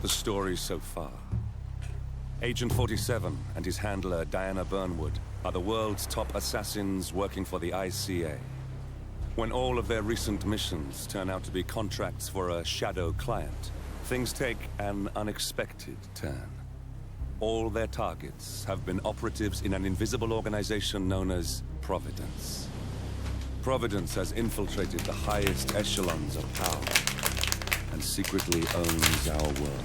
The story so far. Agent 47 and his handler Diana Burnwood are the world's top assassins working for the ICA. When all of their recent missions turn out to be contracts for a shadow client, things take an unexpected turn. All their targets have been operatives in an invisible organization known as Providence. Providence has infiltrated the highest echelons of power and secretly owns our world.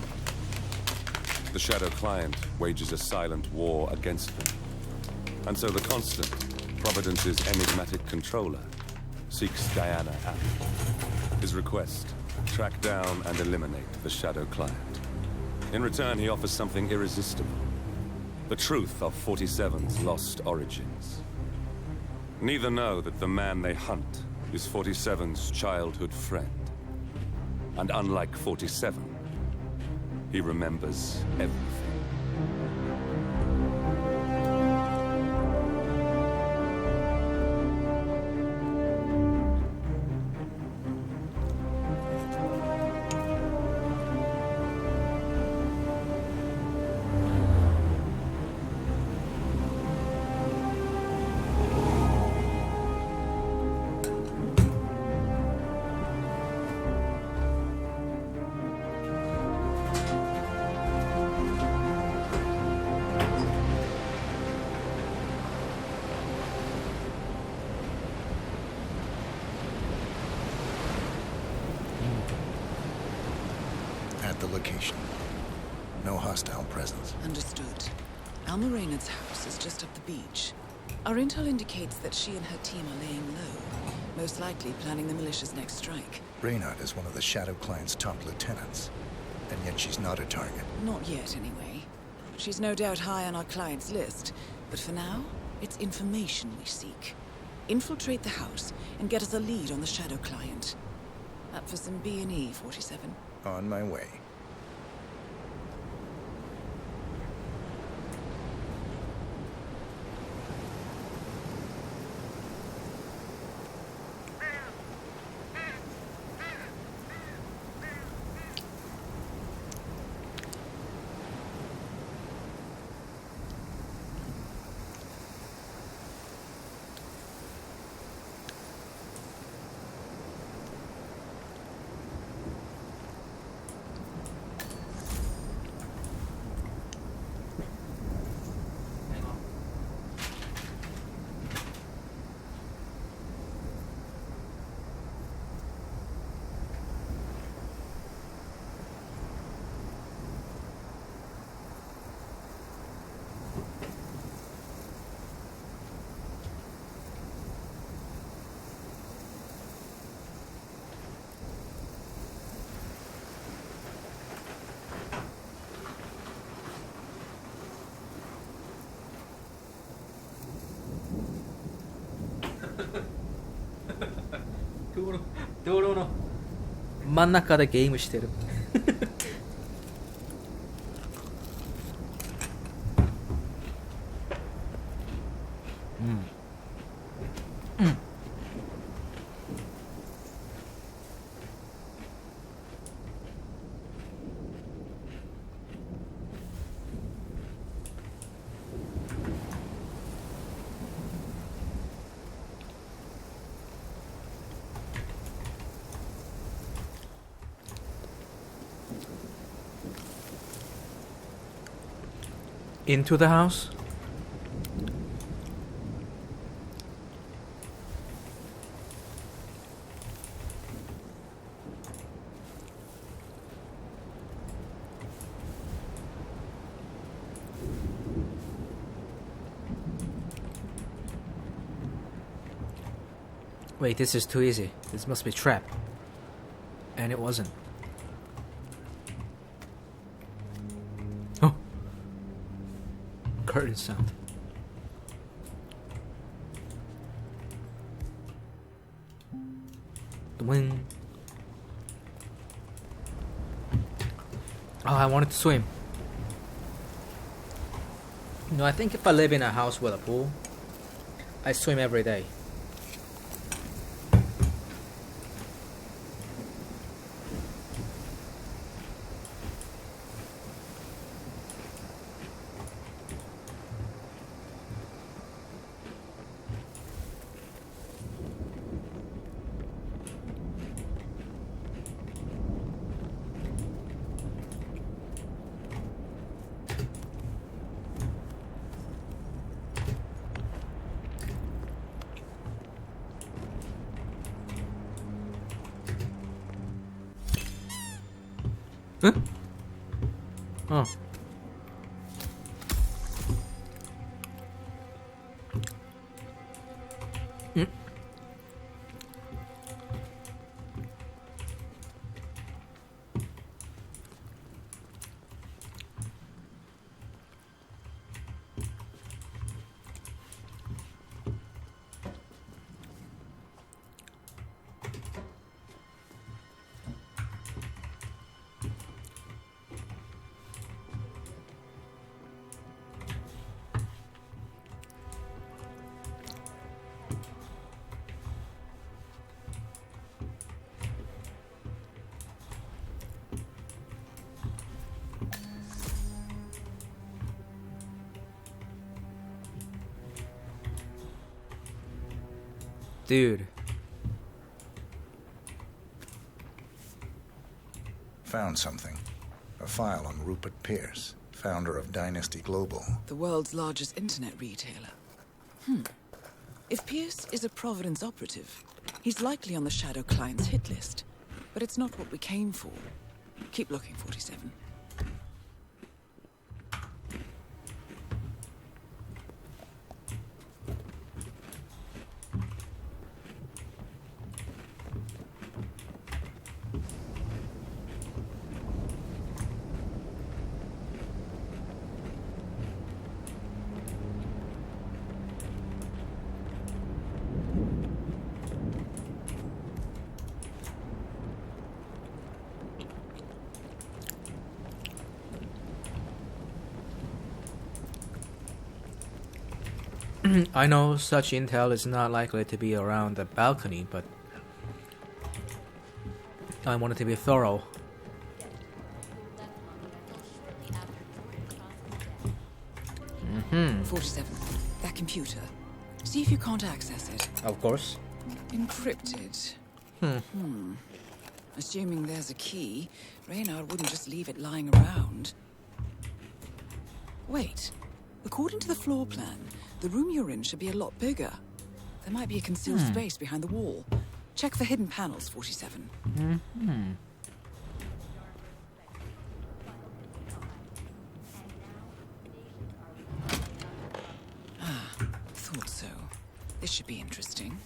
The shadow client wages a silent war against them. And so the Constant, Providence's enigmatic controller, seeks Diana out. His request, track down and eliminate the shadow client. In return, he offers something irresistible. The truth of 47's lost origins. Neither know that the man they hunt is 47's childhood friend. And unlike 47, he remembers everything. At the location. No hostile presence. Understood. Alma Reynard's house is just up the beach. Our intel indicates that she and her team are laying low, most likely planning the militia's next strike. Reynard is one of the Shadow Client's top lieutenants, and yet she's not a target. Not yet, anyway. She's no doubt high on our client's list, but for now, it's information we seek. Infiltrate the house and get us a lead on the Shadow Client. Up for some B&E, 47. On my way.道路の真ん中でゲームしてるInto the house? Wait, this is too easy. This must be a trap. And it wasn't. Oh. Curtain sound. The wind. Oh, I wanted to swim. No, I think if I live in a house with a pool, I swim every day. Oh. Dude. Found something. A file on Rupert Pierce, founder of Dynasty Global. The world's largest internet retailer. If Pierce is a Providence operative, he's likely on the Shadow Client's hit list. But it's not what we came for. Keep looking, 47. I know such intel is not likely to be around the balcony, but I want it to be thorough. 47. That computer. See if you can't access it. Of course. Encrypted. Assuming there's a key, Reynard wouldn't just leave it lying around. Wait. According to the floor plan, the room you're in should be a lot bigger. There might be a concealed space behind the wall. Check for hidden panels, 47. Thought so. This should be interesting.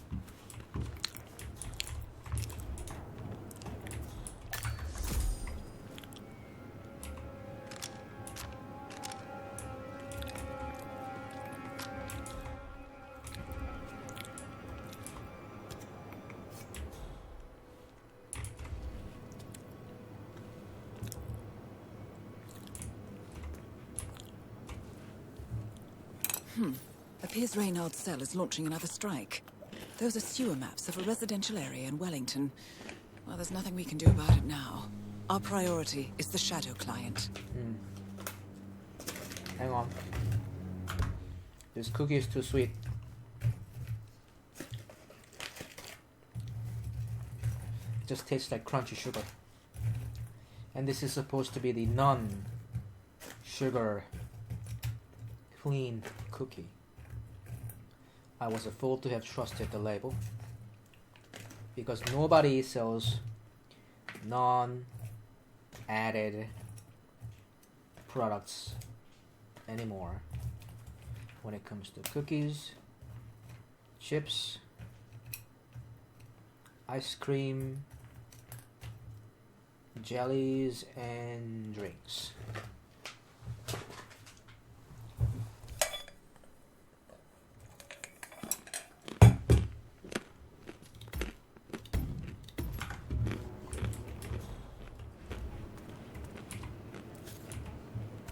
Appears Reynard's cell is launching another strike. Those are sewer maps of a residential area in Wellington. Well, there's nothing we can do about it now. Our priority is the Shadow Client. Hang on. This cookie is too sweet. It just tastes like crunchy sugar. And this is supposed to be the non-sugar clean cookie. I was a fool to have trusted the label, because nobody sells non-added products anymore when it comes to cookies, chips, ice cream, jellies, and drinks.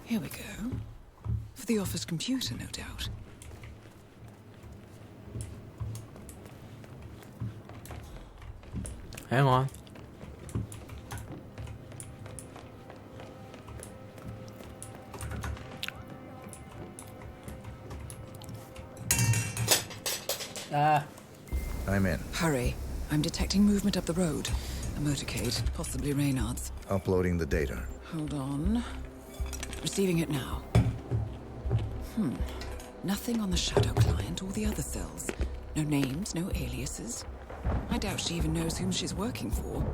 Here we go. For the office computer, no doubt. Hang on. I'm in. Hurry. I'm detecting movement up the road. A motorcade, possibly Reynard's. Uploading the data. Hold on. Receiving it now. Nothing on the Shadow Client or the other cells. No names, no aliases. I doubt she even knows whom she's working for.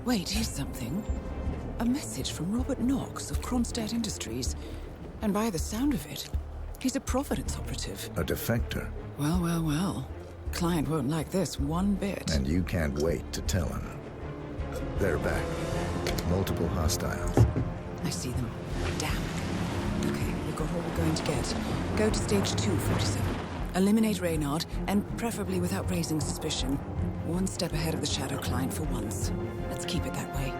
Wait, here's something. A message from Robert Knox of Kronstadt Industries. And by the sound of it, he's a Providence operative. A defector. Well, well, well. Client won't like this one bit. And you can't wait to tell him. They're back. Multiple hostiles. I see them. Damn. Okay, we've got all we're going to get. Go to stage 247. Eliminate Reynard, and preferably without raising suspicion. One step ahead of the Shadow Client for once. Let's keep it that way.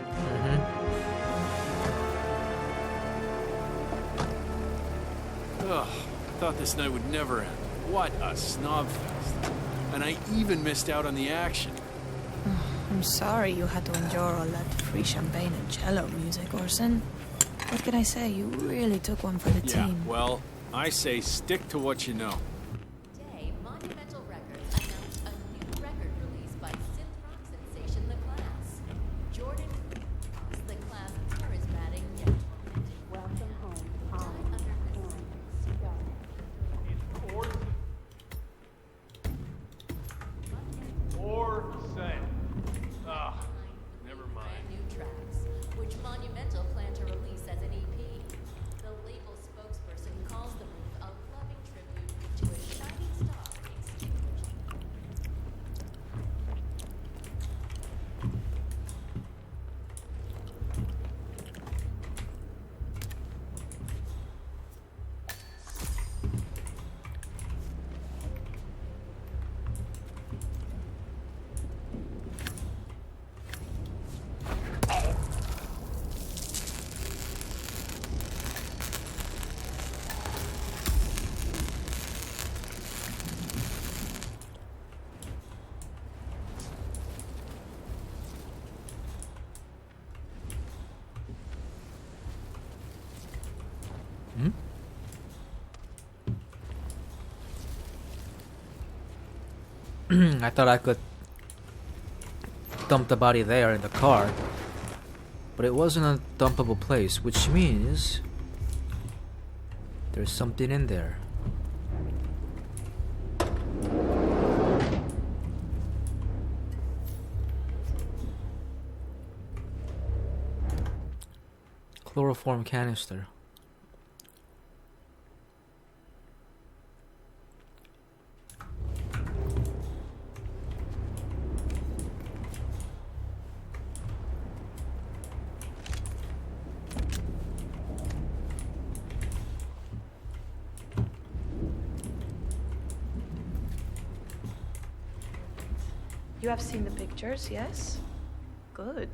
Ugh, thought this night would never end. What a snobfest. And I even missed out on the action. I'm sorry you had to endure all that free champagne and cello music, Orson. What can I say? You really took one for the Yeah, team. well, I say stick to what you know. Today, Monumental Records announced a new record release by synth rock sensation The Class. Jordan Cross, The Class charismatic yet romantic. Welcome home. Died under Never mind. brand new tracks, which Monumental plan to release as an EP. The label spokesperson calls the move a loving tribute to a shining star extinguishing. I thought I could dump the body there in the car, but it wasn't a dumpable place, which means there's something in there. Chloroform canister. You have seen the pictures, yes? Good.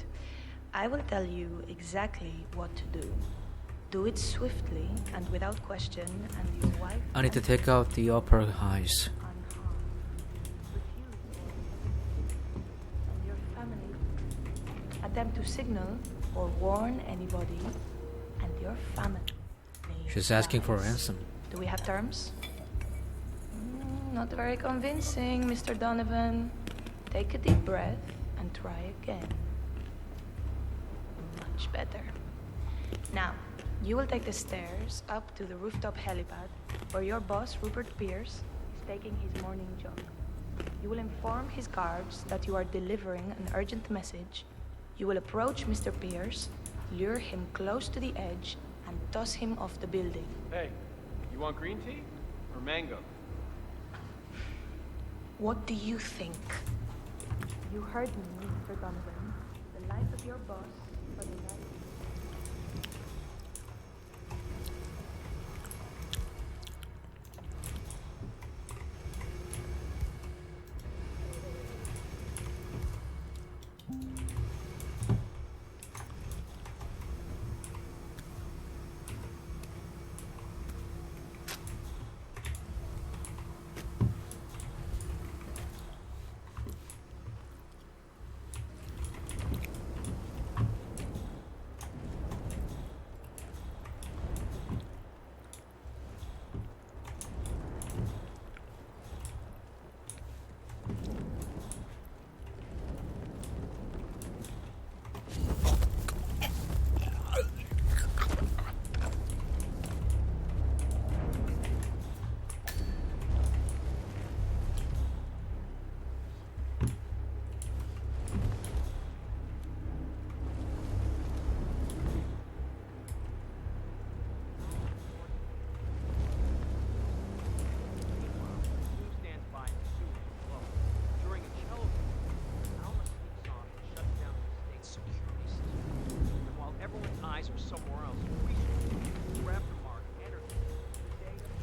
I will tell you exactly what to do. Do it swiftly and without question, and your wife... I need to take out the upper eyes. unharmed. Refuse and your family. Attempt to signal or warn anybody, and your family. She's asking for dies. ransom. Do we have terms? Not very convincing, Mr. Donovan. Take a deep breath and try again. Much better. Now, you will take the stairs up to the rooftop helipad where your boss, Rupert Pierce, is taking his morning jog. You will inform his guards that you are delivering an urgent message. You will approach Mr. Pierce, lure him close to the edge, and toss him off the building. Hey, you want green tea or mango? What do you think? You heard me, Mr. Donovan. The life of your boss or the life...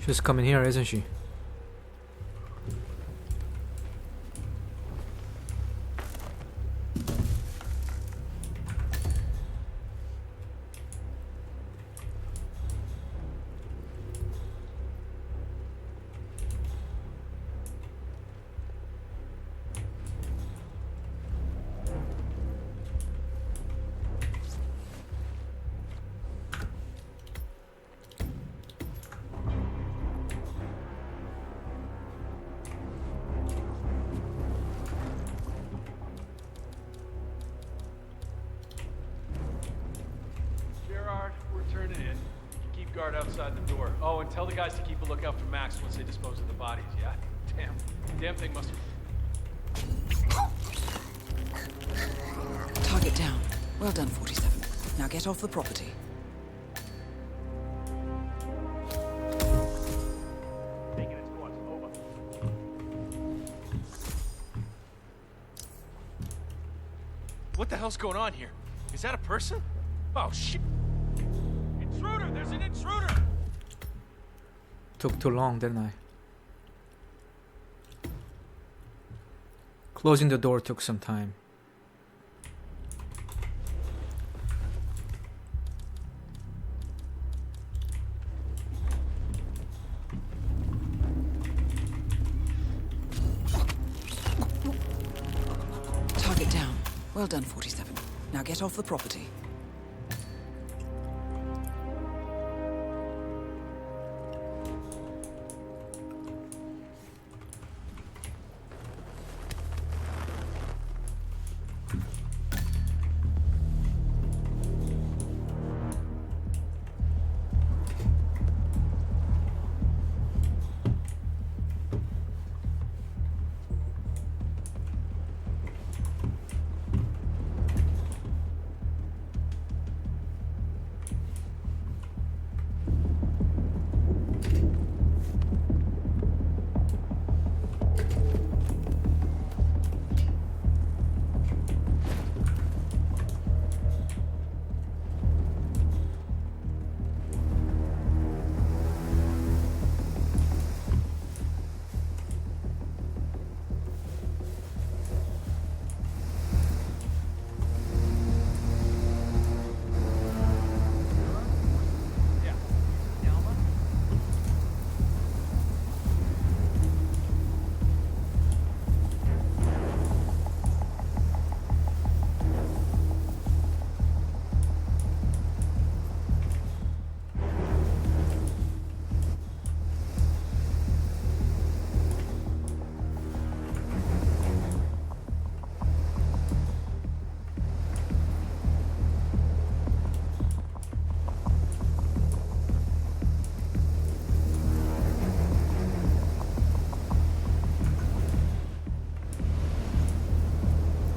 She's coming here, isn't she? Turning in. Keep guard outside the door. Oh, and tell the guys to keep a lookout for Max once they dispose of the bodies, yeah? Damn thing must have... Target down. Well done, 47. Now get off the property. Taking its course. Over. What the hell's going on here? Is that a person? Oh, shit! Intruder! There's an intruder! Took too long, didn't I? Closing the door took some time. Target down. Well done, 47. Now get off the property.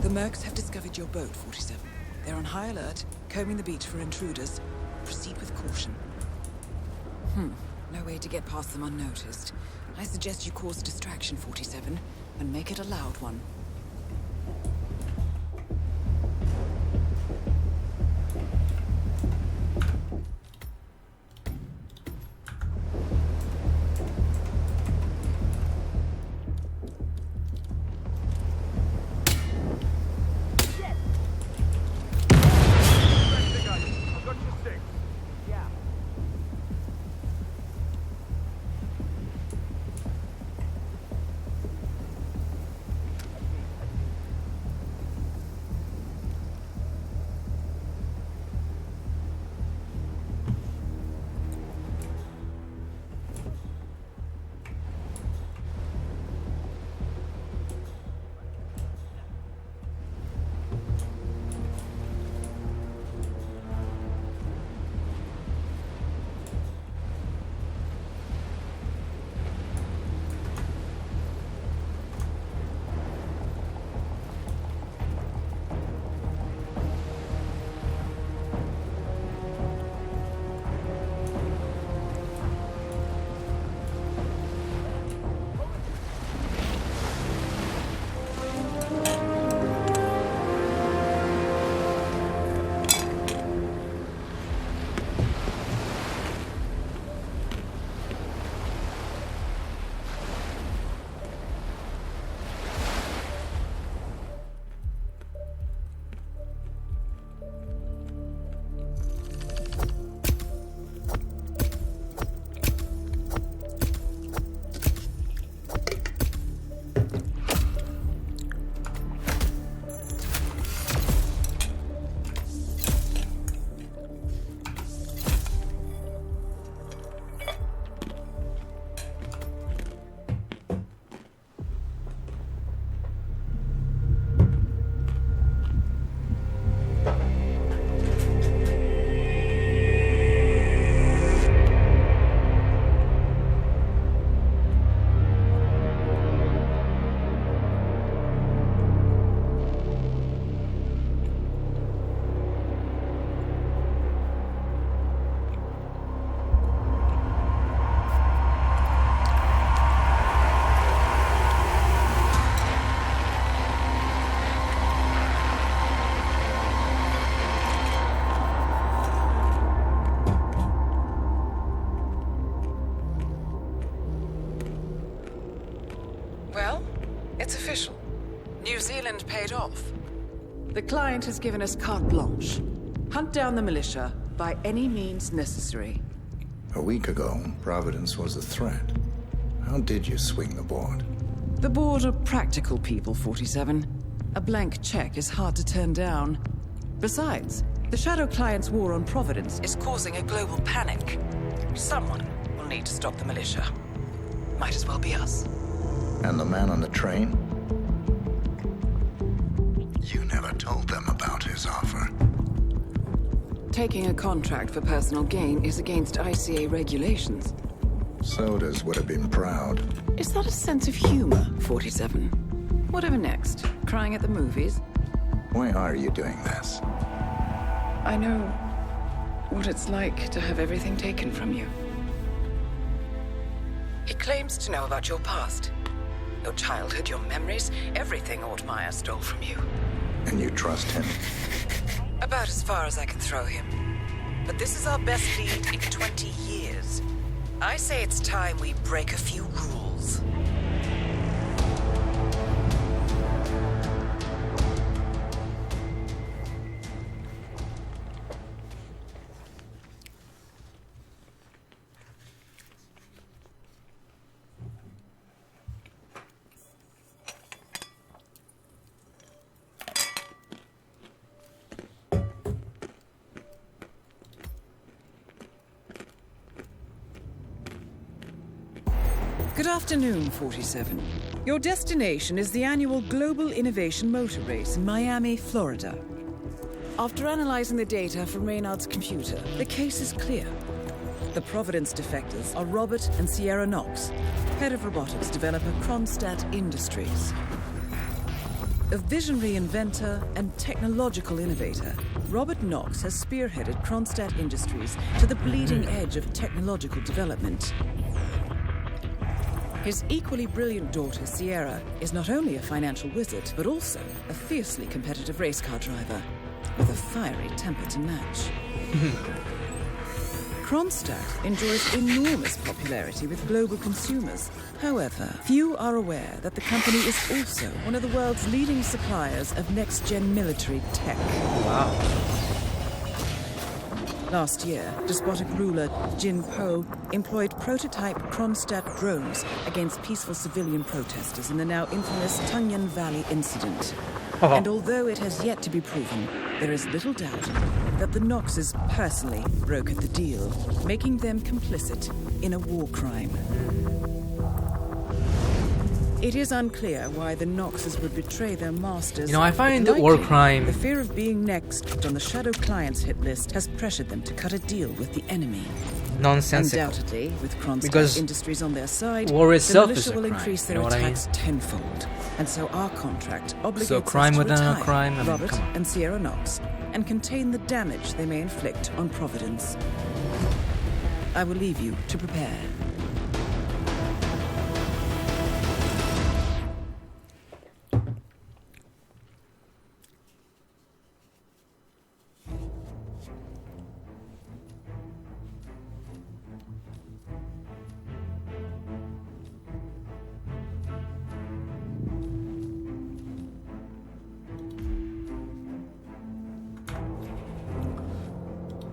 The Mercs have discovered your boat, 47. They're on high alert, combing the beach for intruders. Proceed with caution. No way to get past them unnoticed. I suggest you cause a distraction, 47, and make it a loud one. Well, it's official. New Zealand paid off. The client has given us carte blanche. Hunt down the militia by any means necessary. A week ago, Providence was a threat. How did you swing the board? The board are practical people, 47. A blank check is hard to turn down. Besides, the Shadow Client's war on Providence is causing a global panic. Someone will need to stop the militia. Might as well be us. And the man on the train? You never told them about his offer. Taking a contract for personal gain is against ICA regulations. Sodas would have been proud. Is that a sense of humor, 47? Whatever next? Crying at the movies? Why are you doing this? I know what it's like to have everything taken from you. He claims to know about your past. Your childhood, your memories, everything Altmaier stole from you. And you trust him? About as far as I can throw him. But this is our best lead in 20 years. I say it's time we break a few rules. Good afternoon, 47. Your destination is the annual Global Innovation Motor Race in Miami, Florida. After analyzing the data from Reynard's computer, the case is clear. The Providence defectors are Robert and Sierra Knox, head of robotics developer Kronstadt Industries. A visionary inventor and technological innovator, Robert Knox has spearheaded Kronstadt Industries to the bleeding edge of technological development. His equally brilliant daughter, Sierra, is not only a financial wizard, but also a fiercely competitive race car driver, with a fiery temper to match. Kronstadt enjoys enormous popularity with global consumers. However, few are aware that the company is also one of the world's leading suppliers of next-gen military tech. Wow. Last year, despotic ruler Jin Po employed prototype Kronstadt drones against peaceful civilian protesters in the now infamous Tungan Valley incident. And although it has yet to be proven, there is little doubt that the Knoxes personally brokered the deal, making them complicit in a war crime. It is unclear why the Knoxes would betray their masters. You know, I find but war likely, crime... The fear of being next on the Shadow Client's hit list has pressured them to cut a deal with the enemy. nonsensical. Undoubtedly, with Kronstadt Because Industries on their side, war itself the is militia a will crime, increase you their know what I mean? attacks tenfold. And so our contract obligates So crime us to within a retire crime, I mean, Robert come on. and Sierra Knox and contain the damage they may inflict on Providence. I will leave you to prepare.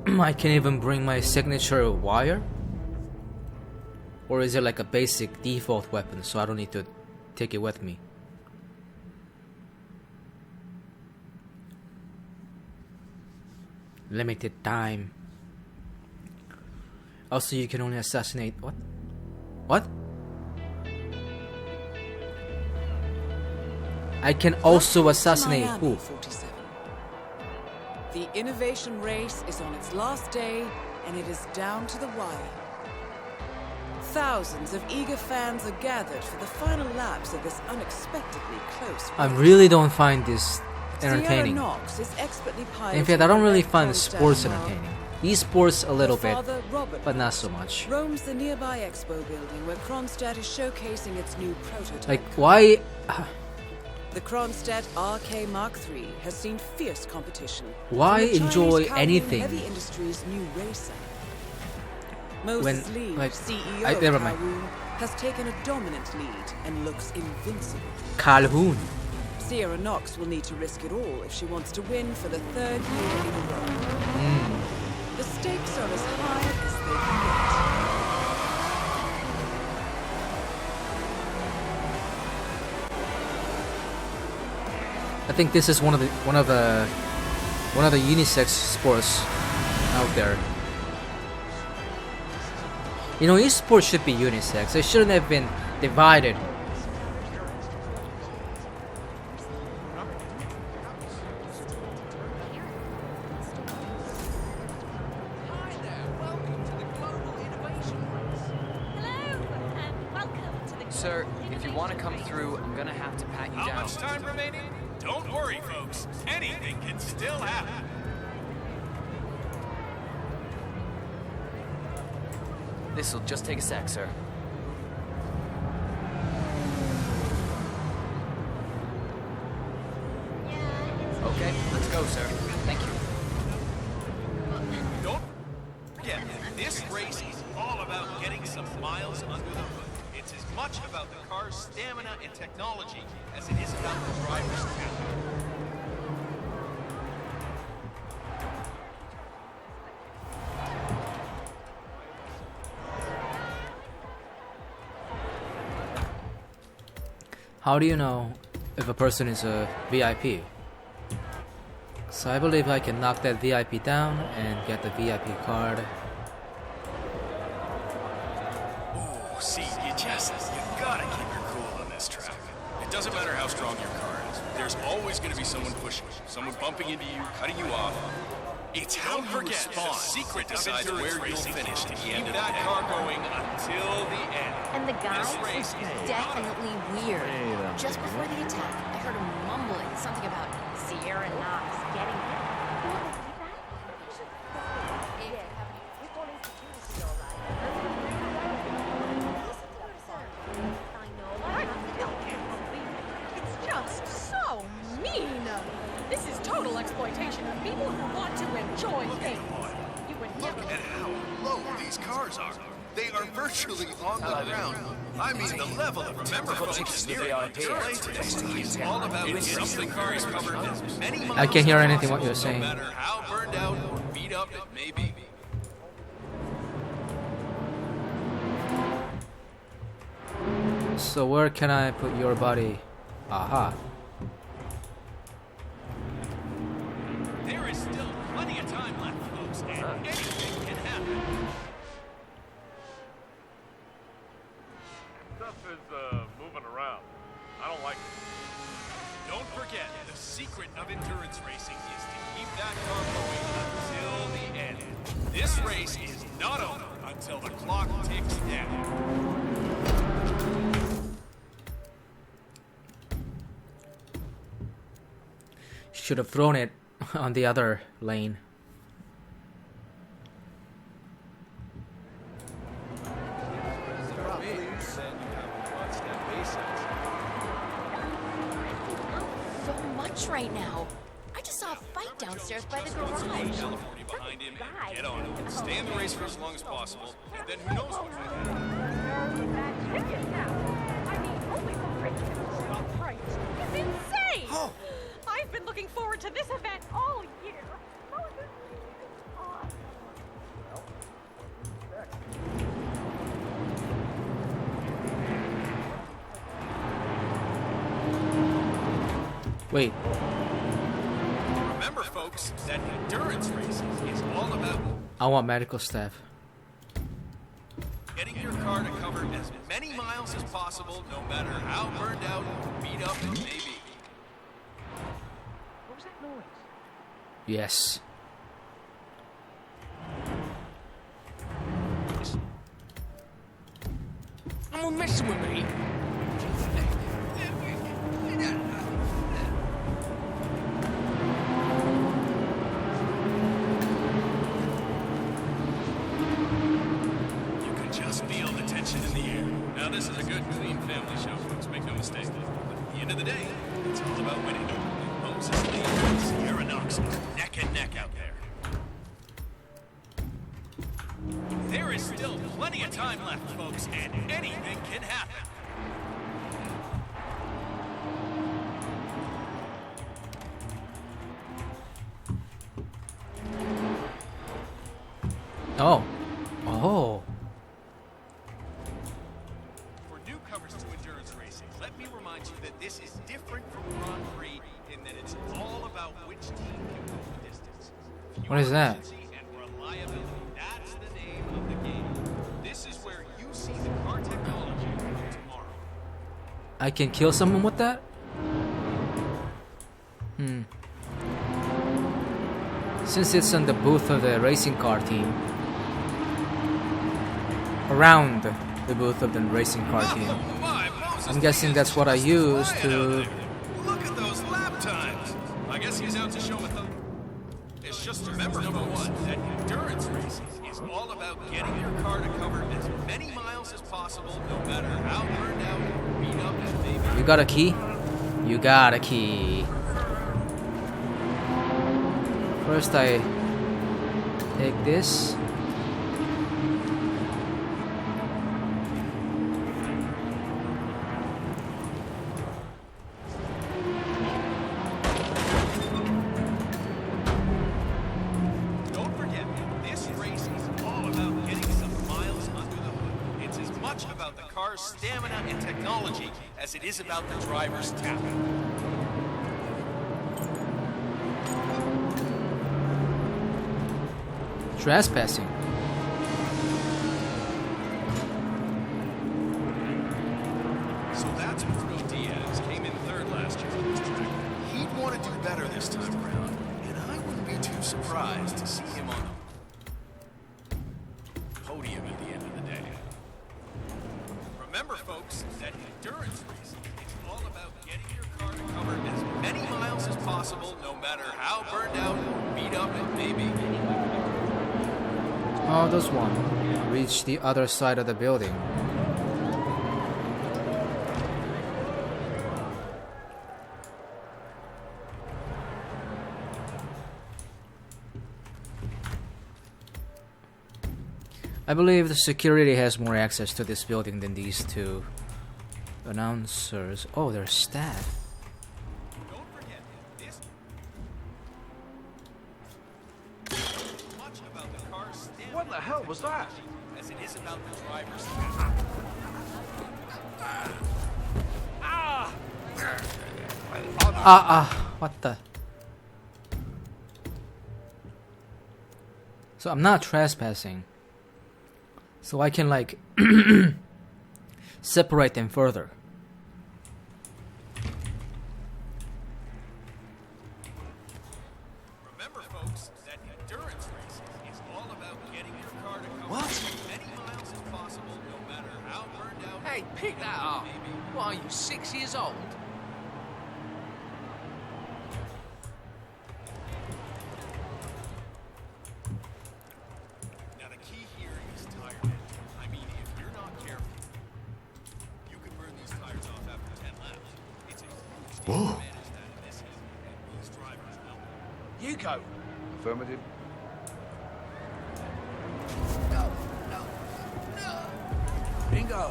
I can't even bring my signature wire? Or is it like a basic default weapon so I don't need to take it with me? Limited time. Also, you can only assassinate... What? What? I can also assassinate Miami, who? 47. The innovation race is on its last day, and it is down to the wire. Thousands of eager fans are gathered for the final laps of this unexpectedly close I race. really don't find this entertaining. Sierra Knox is expertly piloting In fact, I don't really the find the Kronstadt sports Mark. entertaining. Esports a little Her bit, father, Robert but not Knox, so much. roams the nearby expo building where Kronstadt is showcasing its new prototype. Like, why? The Kronstadt RK Mark III has seen fierce competition. Why from the enjoy Chinese Kowloon anything Heavy Industries' new racer. Moses when, Lee, like, CEO never mind. of Kowloon, has taken a dominant lead and looks invincible. Calhoun. Sierra Knox will need to risk it all if she wants to win for the 3rd year in a row. The stakes are as high as they can I think this is one of the unisex sports out there. You know, esports should be unisex. It shouldn't have been divided. Sir, if you want to come through, I'm gonna have to pat you down. How much time remaining? Don't worry, folks. Anything can still happen. This'll just take a sec, sir. Okay, let's go, sir. Thank you. Don't forget, this race is all about getting some miles under the hood. It's as much about the car's stamina and technology as it is about the driver's talent. How do you know if a person is a VIP? So I believe I can knock that VIP down and get the VIP card. Ooh, see, you gotta keep your cool on this track. It doesn't matter how strong your car is. There's always gonna be someone pushing you, someone bumping into you, cutting you off. It's how you respond. The secret decides where you'll finish at the end of the day. Keep that car going until the end. And the guy was definitely weird. Just before the attack, I heard him mumbling something about Sierra Knox getting him. It's just so mean. This is total exploitation of people who want to enjoy things. You would Look never. at how low these cars are. They are virtually on the ground. I mean, the level of engineering on display today is all about getting something cars covered as many miles I can't hear as anything what you're possible, saying. No matter how burned out or beat up it may be. So where can I put your body? Aha. There is still plenty of time left, folks, and anything can happen. Stuff is moving around. I don't like it. Don't forget, the secret of endurance racing is to keep that car going until the end. This race is not over until the clock ticks down. Should have thrown it on the other lane. So much right now. I just saw a fight downstairs by the garage. California behind him and get on it. Stay in the race for as long as possible, and then who knows what will happen. It's insane! I've been looking forward to this event all year. How is this on? Wait. Remember, folks, that endurance racing is all about I want medical staff. getting your car to cover as many miles as possible, no matter how burned out or beat up it may be. What was that noise? Yes. Someone messing with me. You can just feel the tension in the air. Now, this is a good, clean family show, folks. Make no mistake. But at the end of the day, it's all about winning. And Moses Lee and Sierra Knox are neck and neck out there. There is still plenty of time left, folks, and anything can happen. Oh. Oh. For newcomers to endurance racing, let me remind you that this is different from Grand Prix in that it's all about which team can go the distance. What is that? Efficiency and reliability, that's the name of the game. This is where you see the car technology of tomorrow. I can kill someone with that? Since it's on the booth of the racing car team. Around the booth of the racing car team. I'm guessing that's what I use to... Look at those lap times. I guess he's out to show me. It's just remember, number one, that endurance racing is all about getting your car to cover as many miles as possible, no matter how burned out or beat up as they may be. You got a key? You got a key. First I take this. Don't forget, this race is all about getting some miles under the hood. It's as much about the car's stamina and technology as it is about the driver's talent. Trespassing. So that's why Diaz came in third last year. He'd want to do better this time around, and I wouldn't be too surprised to see him on the podium at the end of the day. Remember, folks, that endurance racing is all about getting your car to cover as many miles as possible, no matter how burned out or beat up it may be. Oh, there's one. Reach the other side of the building. I believe the security has more access to this building than these two announcers. Oh, they're staff. Don't forget, this much about the car's stamina. What the hell was that? As it is about the driver's What the? So I'm not trespassing. So I can like separate them further. Remember, folks, that endurance racing is all about getting your car to cover as many miles as possible, no matter how burned out. Hey, pick that up. What are you, 6 years old? Now the key here is tire management. I mean, if you're not careful, you can burn these tires off after 10 laps. It's a huge deal to manage that in this heat, and these drivers know. You go. Affirmative. Bingo.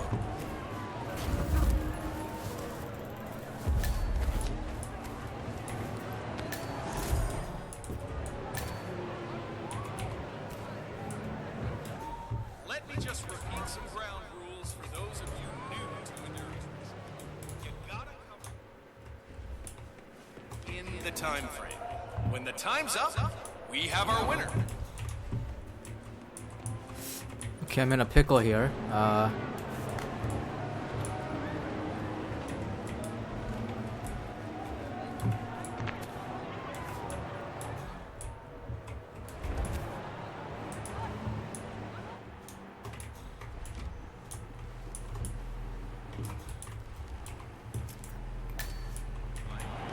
Let me just repeat some ground rules for those of you new to endurance racing. You gotta come in the time frame. When the time's up, we have our winner. Okay, I'm in a pickle here.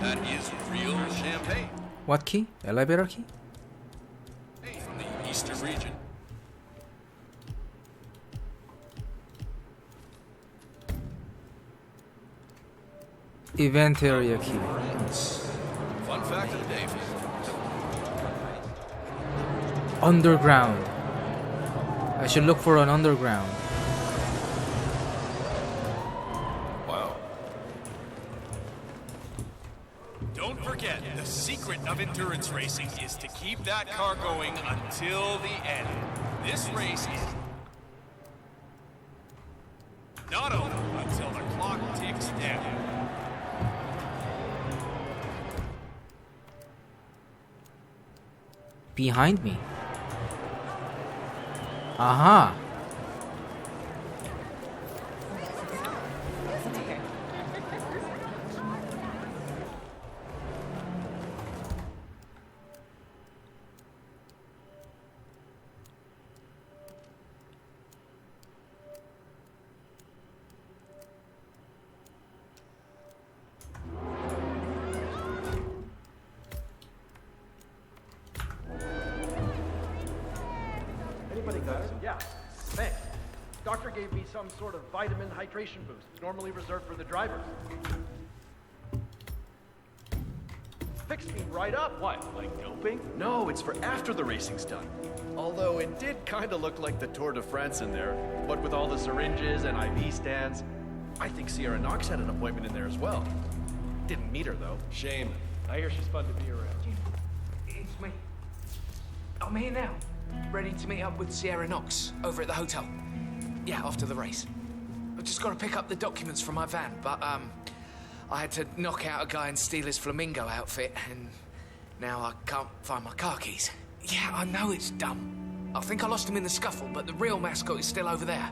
That is real champagne. What key? Elevator key? From the eastern region. Event area key. Fun fact of the day. Underground. I should look for an underground. Wow. Don't forget, the secret of endurance racing is to keep that car going until the end. This race is not over until the clock ticks down. Behind me. Aha. Yeah, thanks. Doctor gave me some sort of vitamin hydration boost, normally reserved for the drivers. Fixed me right up. What, like doping? No, it's for after the racing's done. Although it did kind of look like the Tour de France in there, but with all the syringes and IV stands. I think Sierra Knox had an appointment in there as well. Didn't meet her, though. Shame. I hear she's fun to be around. It's me. I'm here now, ready to meet up with Sierra Knox over at the hotel. Yeah, after the race. I've just got to pick up the documents from my van, but I had to knock out a guy and steal his flamingo outfit, and now I can't find my car keys. Yeah, I know it's dumb. I think I lost them in the scuffle, but the real mascot is still over there.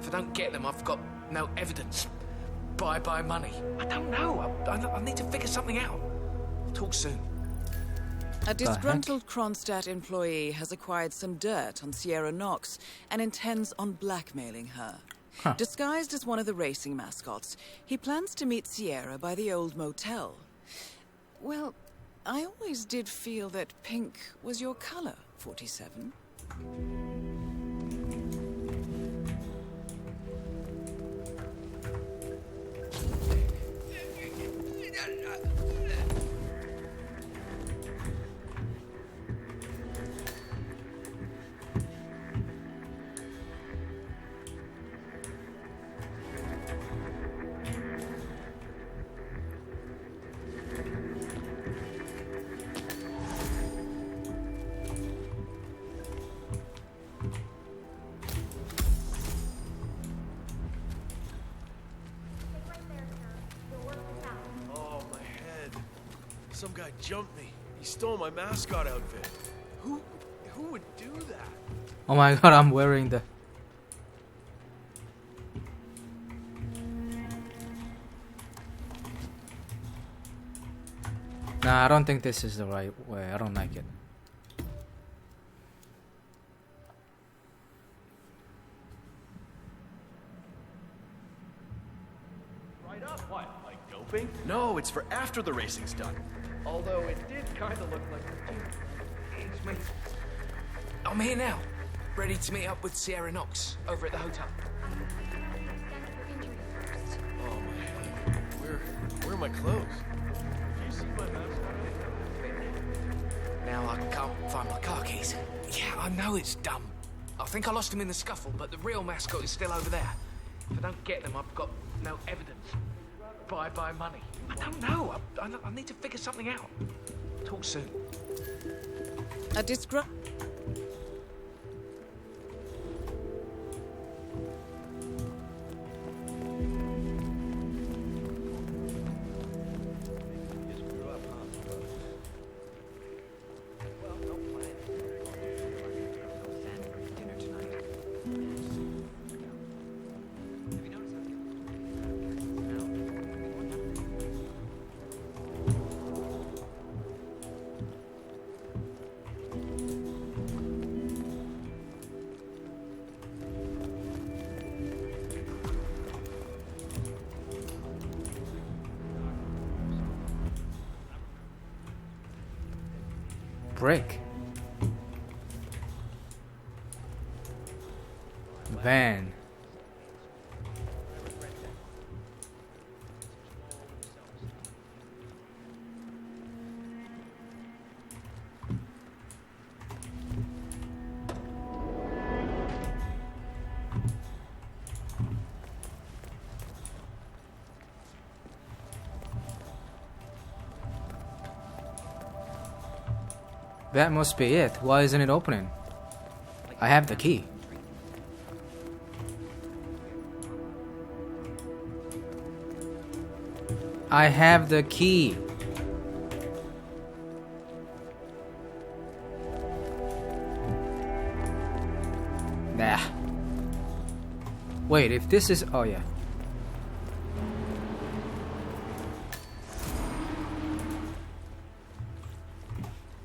If I don't get them, I've got no evidence. Bye-bye money. I don't know. I need to figure something out. Talk soon. A disgruntled Kronstadt employee has acquired some dirt on Sierra Knox and intends on blackmailing her. Huh. Disguised as one of the racing mascots, he plans to meet Sierra by the old motel. Well, I always did feel that pink was your color, 47. Some guy jumped me. He stole my mascot outfit. Who would do that? Oh my god, I'm wearing the... Nah, I don't think this is the right way. I don't like it. Right up. What, like doping? No, it's for after the racing's done. Although it did kind of look like It's me. I'm here now, ready to meet up with Sierra Knox over at the hotel. Oh my head. Where are my clothes? you see my mascot? Now I can't find my car keys. Yeah, I know it's dumb. I think I lost them in the scuffle, but the real mascot is still over there. If I don't get them, I've got no evidence. Bye-bye money. I don't know. I need to figure something out. Talk soon. A disgrunt... Brick. Van. That must be it. Why isn't it opening? I have the key. I have the key. Nah. Wait, if this is... Oh, yeah.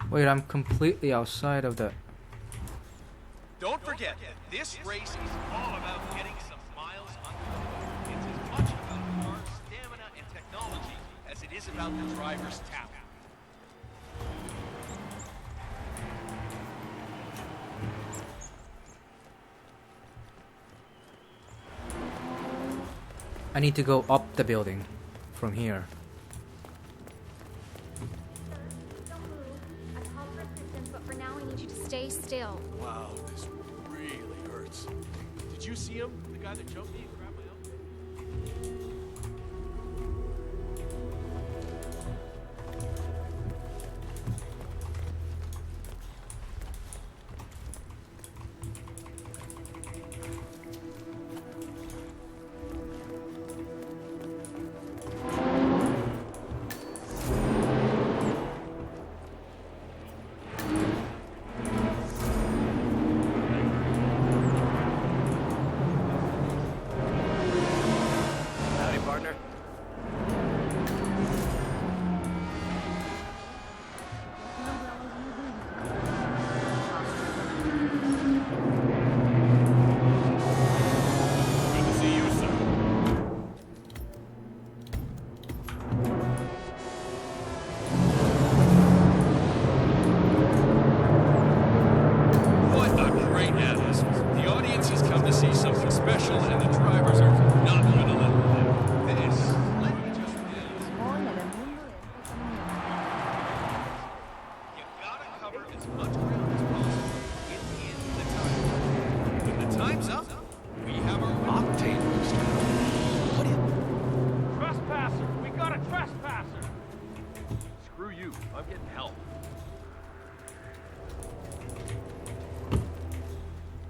Wait, I'm completely outside of the... Don't forget, this race is all about getting some miles under the hood. It's as much about car stamina and technology as it is about the driver's talent. I need to go up the building from here. Don't move. I called for assistance, but for now I need you to stay still. Wow, this really hurts. Did you see him? The guy that jumped me and grabbed my outfit?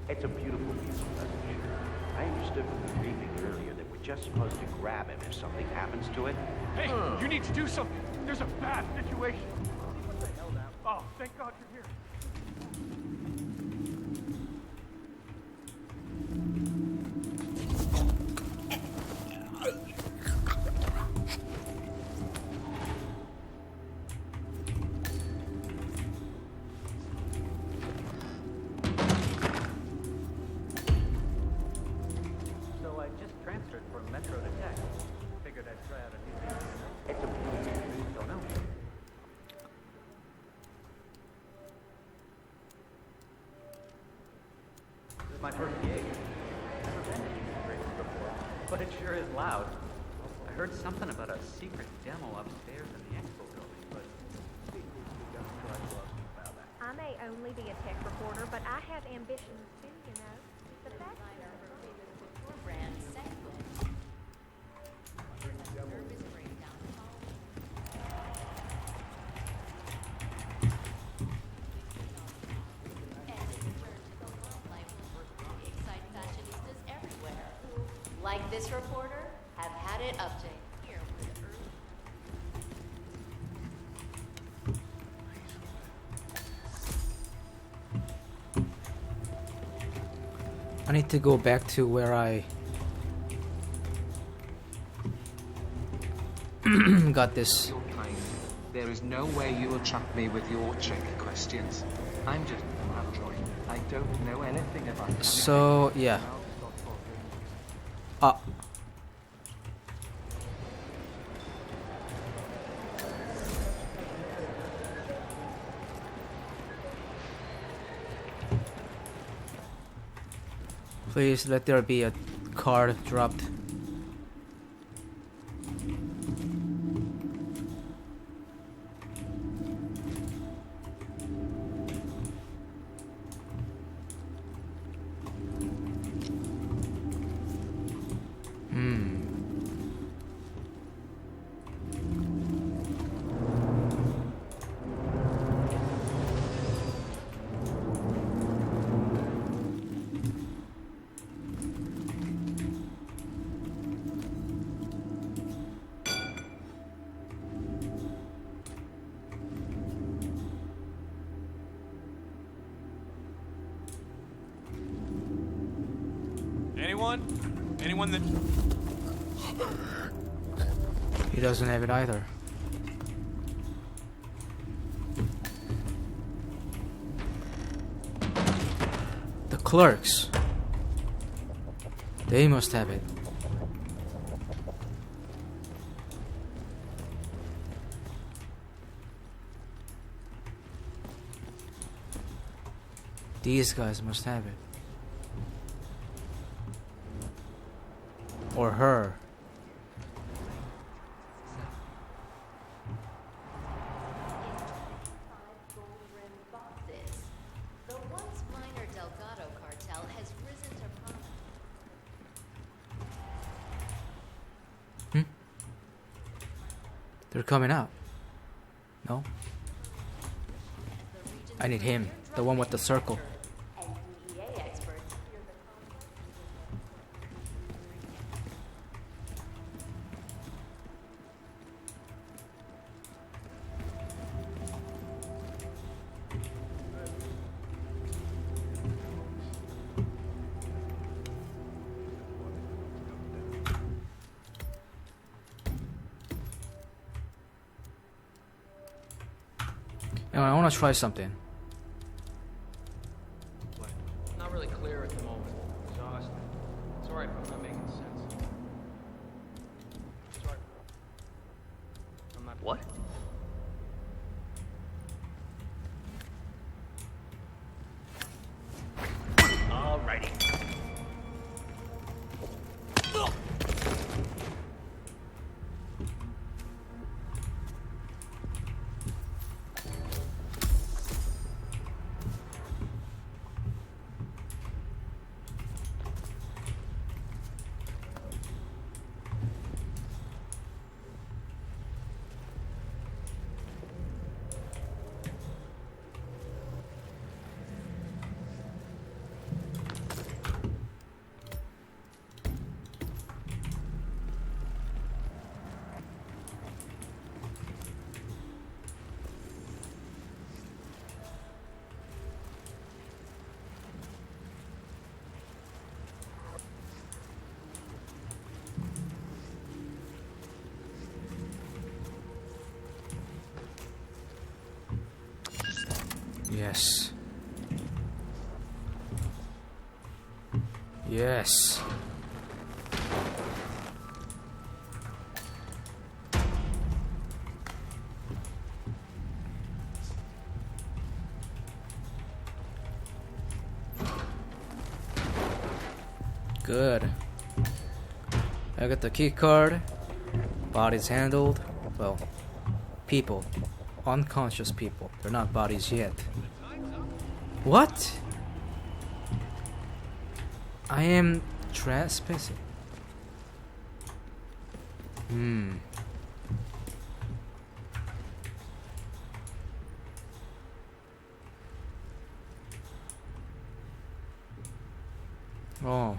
It's a beautiful piece of furniture. I understood from the briefing earlier that we're just supposed to grab him if something happens to it. Hey, you need to do something. There's a bad situation. What the hell now? Oh, thank God you're here. My first gig. Never been to these places before, but it sure is loud. I heard something about a secret demo upstairs in the expo building, but I may only be a tech reporter, but I have ambitions too, you know. The fact brand Segway. Nervous breakdown. Like this reporter, have had it up to here with I need to go back to where I got this. There is no way you will trap me with your trick questions. I'm just Mavroy. I don't know anything about. So yeah. Please let there be a card dropped. anyone? Anyone that... He doesn't have it either. The clerks. They must have it. These guys must have it. Or her. The once minor Delgado cartel has risen to prominence. They're coming out. No? I need him. The one with the circle. And I want to try something. Not really clear at the moment. Exhausted. Sorry if I'm not making sense. Sorry. I'm not... What? Alrighty. Yes. Yes. Good. I got the key card. Bodies handled. Well, people. Unconscious people. They're not bodies yet. What? I am trespassing. Oh.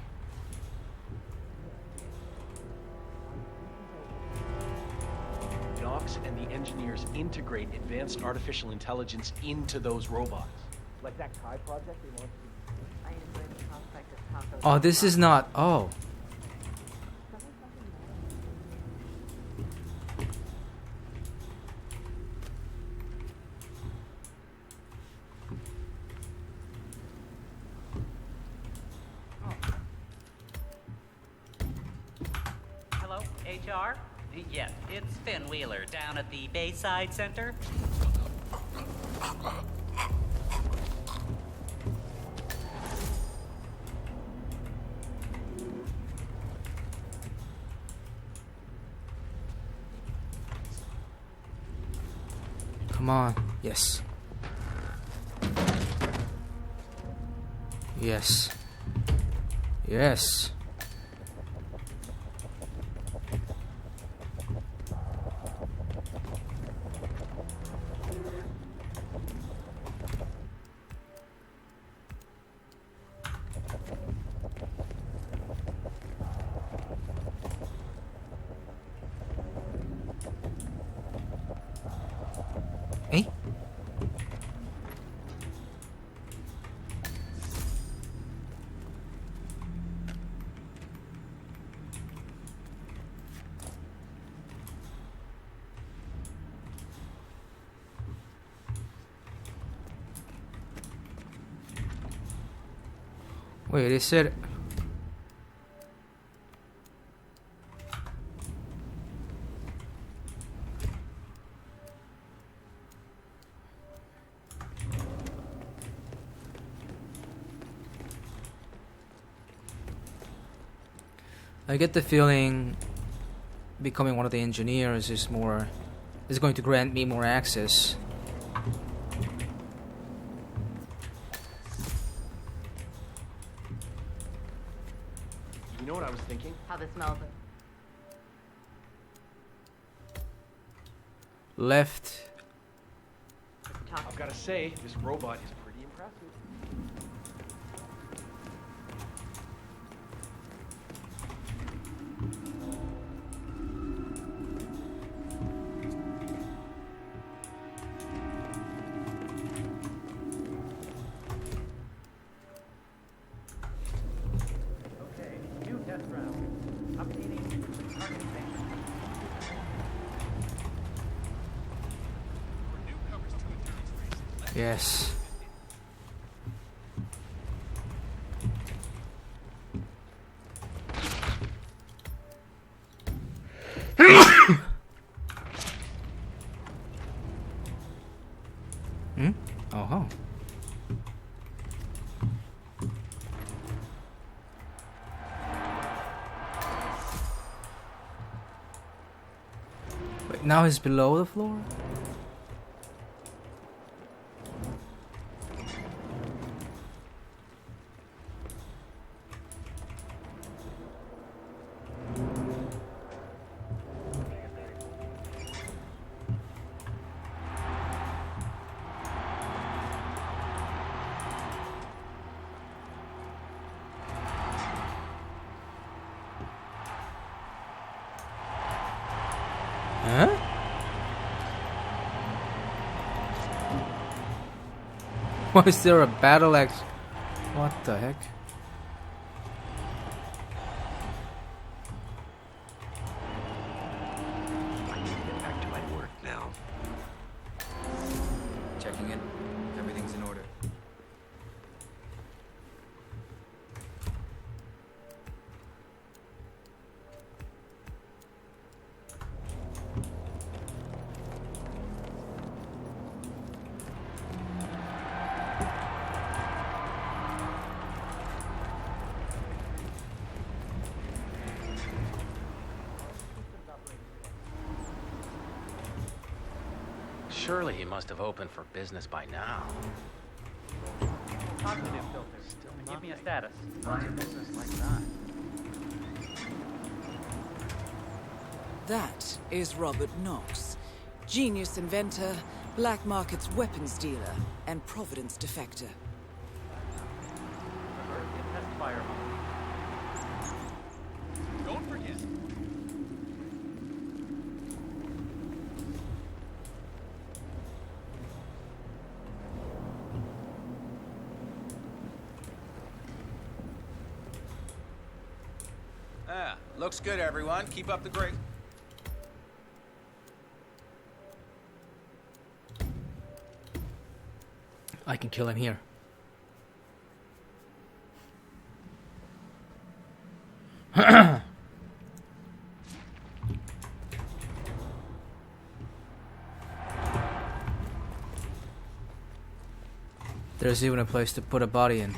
Knox and the engineers integrate advanced artificial intelligence into those robots. Like that Kai project they launched. Oh, this is not. Oh. Hello, HR? Yes, it's Finn Wheeler down at the Bayside Center. Come on. Yes. Yes. Yes. Eh? Wait, they said... I get the feeling becoming one of the engineers is going to grant me more access. You know what I was thinking? How this smells. Left. I've got to say, this robot is pretty impressive. Okay, new test round. Updating target station. Yes. Hmm? Oh. Wait, now he's below the floor? Huh? Why is there a battle axe? What the heck? I need to get back to my work now. Checking in. Everything's in order. Surely he must have opened for business by now. Cognitive filters. Give me a status. Lots of business like that. That is Robert Knox, genius inventor, black market's weapons dealer, and Providence defector. Test fire mode. Don't forget. Looks good, everyone. Keep up the great... I can kill him here. There's even a place to put a body in.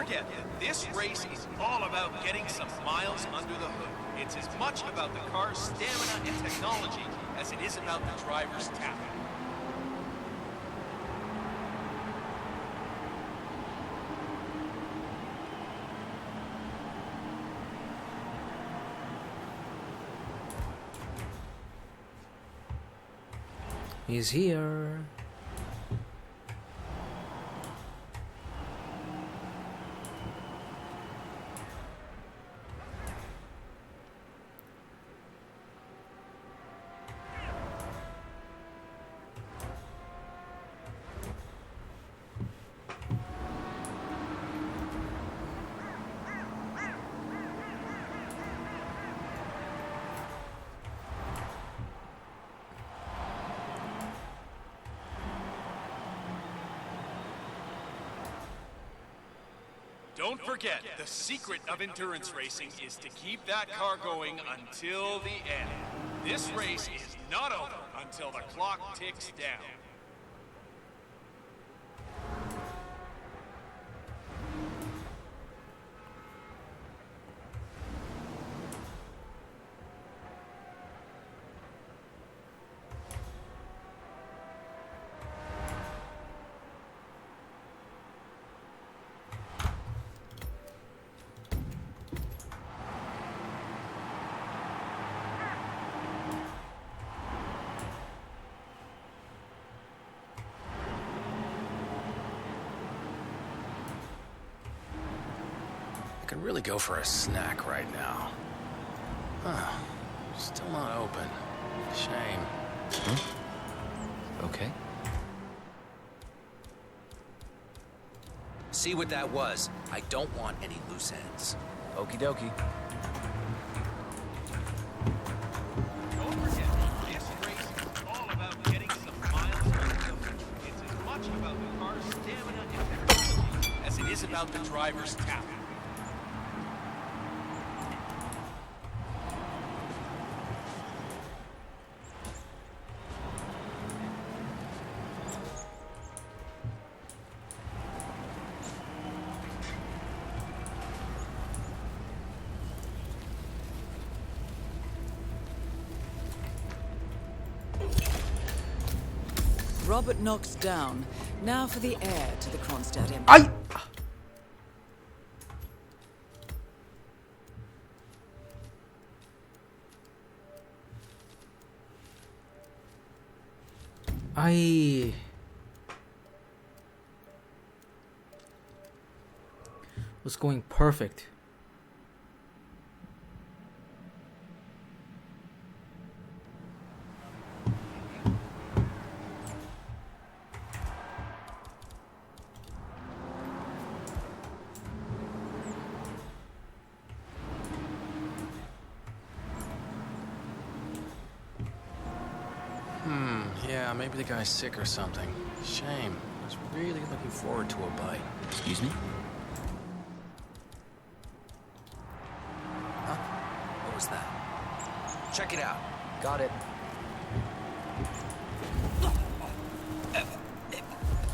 forget that this race is all about getting some miles under the hood. It's as much about the car's stamina and technology as it is about the driver's talent. He's here. Don't forget, the secret of endurance racing is to keep that car going until the end. This race is not over until the clock ticks down. I could really go for a snack right now. Huh. Still not open. Shame. Okay. See what that was. I don't want any loose ends. Okie dokie. Don't forget, this race is all about getting some miles under the hood. It's as much about the car's stamina and technology as it is about the driver's talent. Robert Knox down. Now for the heir to the Kronstadt Empire. I was going perfect. Yeah, maybe the guy's sick or something. Shame. I was really looking forward to a bite. Excuse me? Huh? What was that? Check it out. Got it.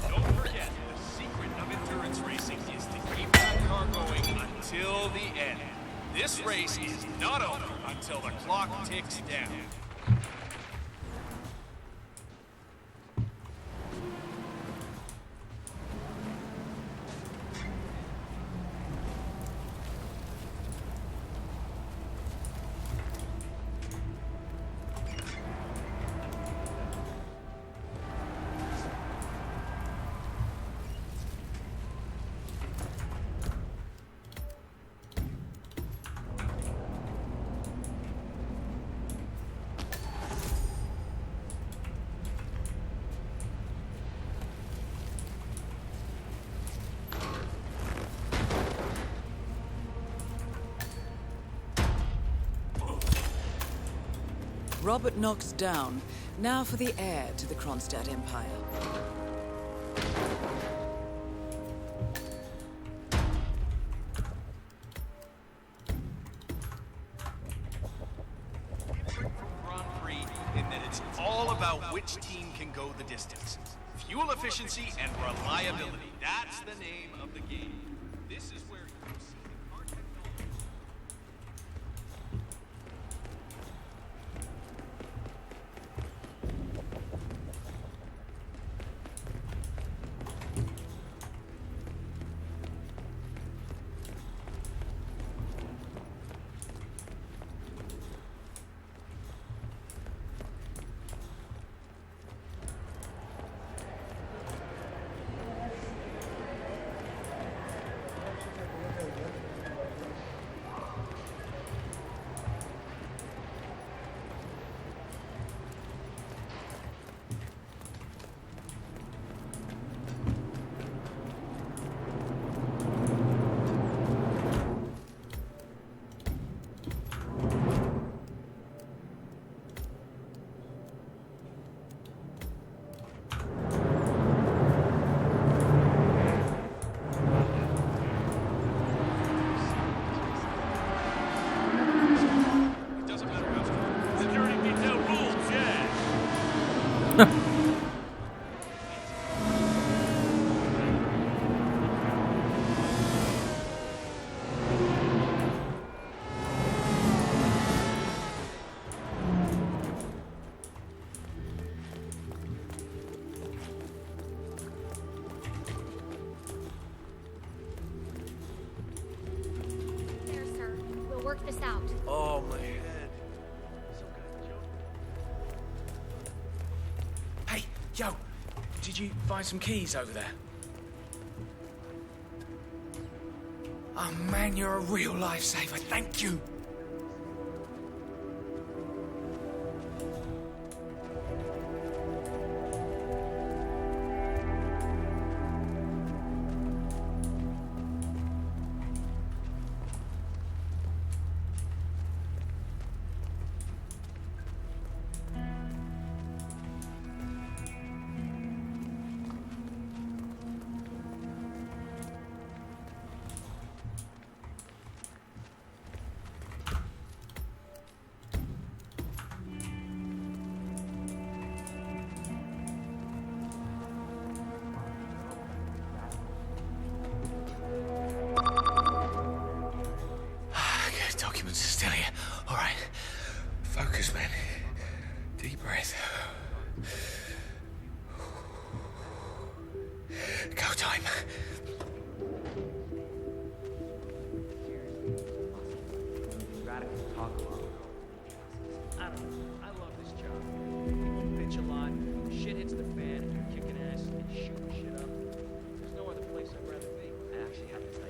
Don't forget, the secret of endurance racing is to keep that car going until the end. This race is not over until the clock ticks down. Robert Knox down. Now for the heir to the Kronstadt Empire. Grand Prix in that it's all about which team can go the distance. Fuel efficiency and reliability. That's the name of the game. This is where you see the car technology. There, sir. We'll work this out. Oh, my head. Hey, yo, did you find some keys over there? Oh man, you're a real lifesaver. Thank you. Documents are still here. All right. Focus, man. Deep breath. Go time. Radical talk a lot. I don't know. I love this job. People bitch a lot. Shit hits the fan, and you're kicking ass and shooting shit up. There's no other place I'd rather be. I actually have this idea.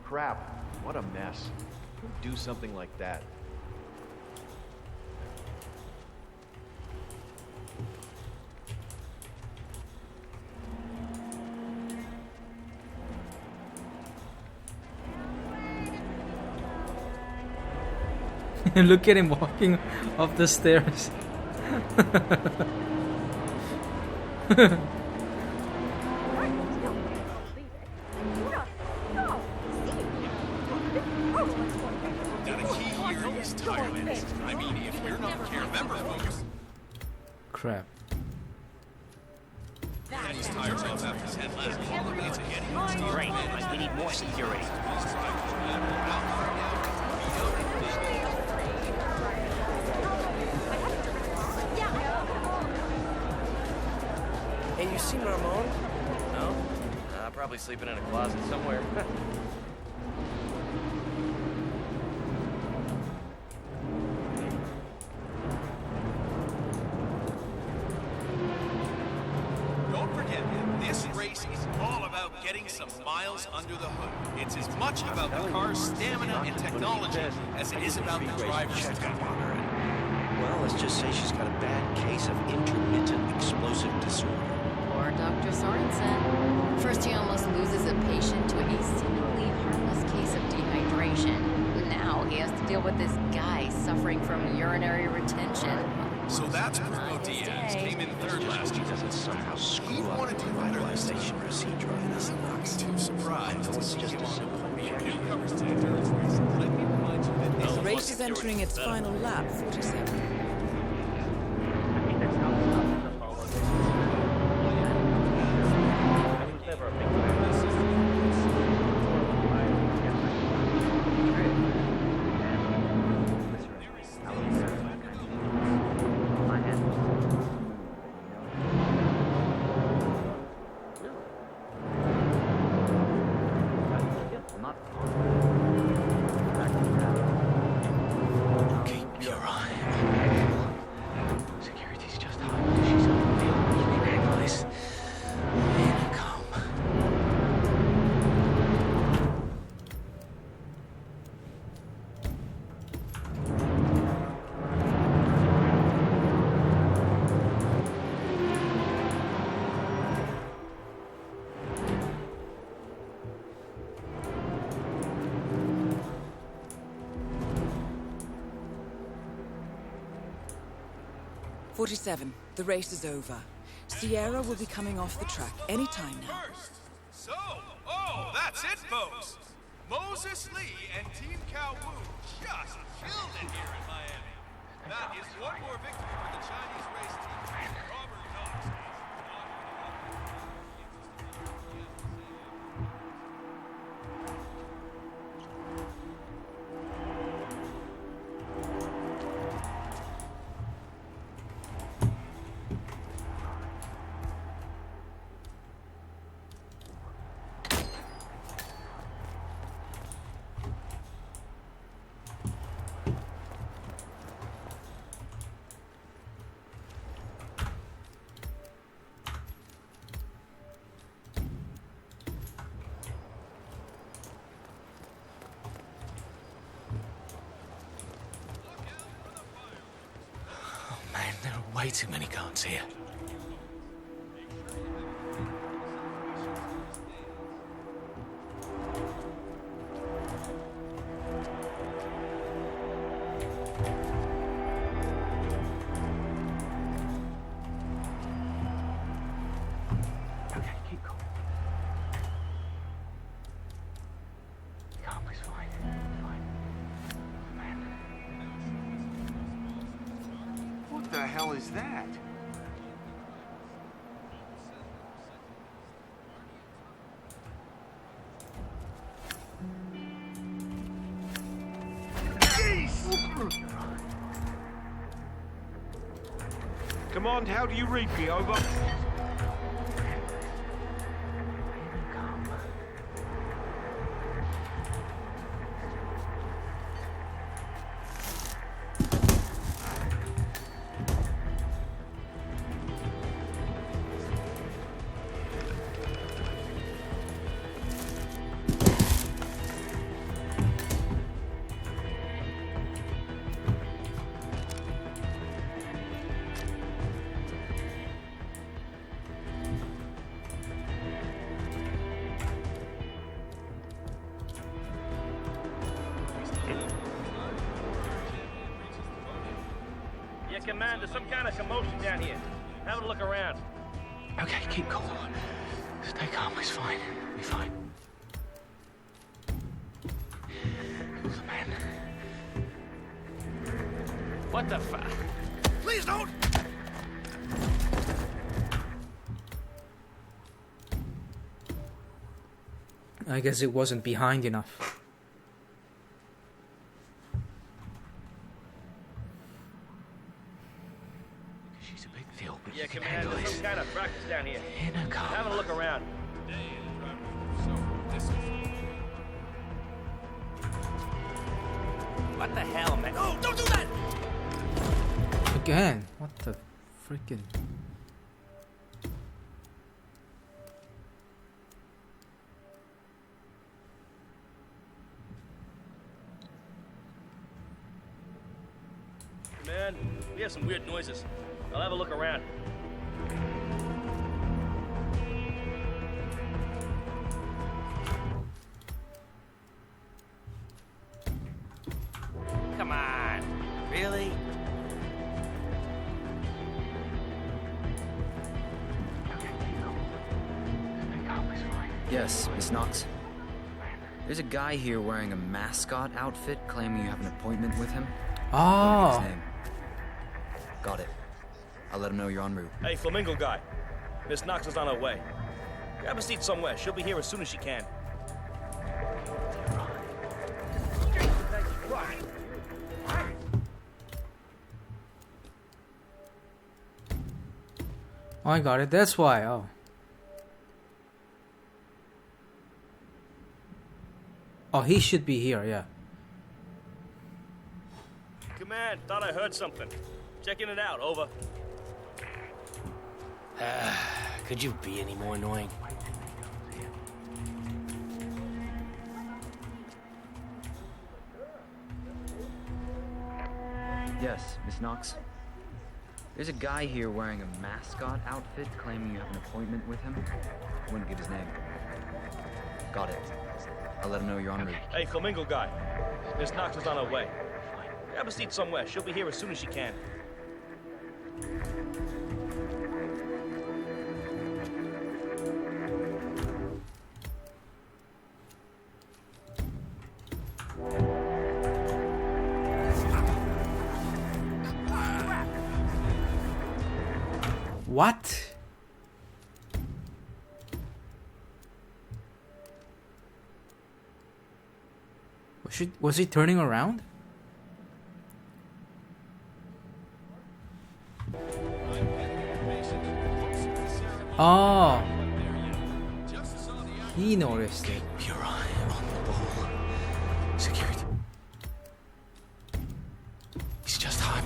Crap, what a mess. Who'd do something like that? Look at him walking up the stairs. Crap. These tires all have his head left. Great, but we need more security. Hey, you seen Ramon? No? Probably sleeping in a closet somewhere. Don't forget, this race is all about getting some miles under the hood. It's as much about the car's stamina and technology as it is about the driver's skill. Well, let's just say she's got a bad case of intermittent explosive disorder. Poor Dr. Sorensen. First he almost loses a patient to a Bruno Diaz came in third last year. Doesn't somehow He screw up wanted the to revitalize the revitalization procedure. I'm not too surprised to see just him a on the simple podium. objection. Newcomers to the territories. Let me remind you that this The race is entering its final lap, 47. Keep your eye on. Security's just hiding. She's on the field. You can handle this. In a calm. "47. The race is over. Sierra will be coming off the track any time now. So, that's it, folks. Moses Lee and Team Kowoo just killed it here in Miami. That is one more victory for the Chinese race team. Robert Knox. Man, there are way too many guards here. Okay, keep calm. Calm is fine. Fine. Man. What the hell is that? Command, how do you read me? Over. Yeah, Command, there's some kind of commotion down here. Have a look around. Okay, keep cool. Stay calm, it's fine. Be fine. Kill the man. What the fuck? Please don't! I guess it wasn't behind enough. She's a big deal, but Yeah, you can Command, handle there's this. some kind of practice down here. In a calm. Have a look around. What the hell, man? Oh, don't do that! Again, what the freaking... Man, we have some weird noises. I'll have a look around. Come on. Really? Yes, Miss Knox. There's a guy here wearing a mascot outfit claiming you have an appointment with him. Oh. His name. Got it. I'll let him know you're en route. Hey, Flamingo guy. Miss Knox is on her way. Grab a seat somewhere. She'll be here as soon as she can. Oh, I got it. That's why. Oh. Oh, he should be here, yeah. Command, thought I heard something. Checking it out, over. Could you be any more annoying? Yes, Miss Knox. There's a guy here wearing a mascot outfit claiming you have an appointment with him. Wouldn't give his name. Got it. I'll let him know you're en route. Hey, Flamingo guy. Miss Knox is on her way. Grab a seat somewhere. She'll be here as soon as she can. What? Was he turning around? Oh. He noticed it. Your eye on the ball. Security. He's just high.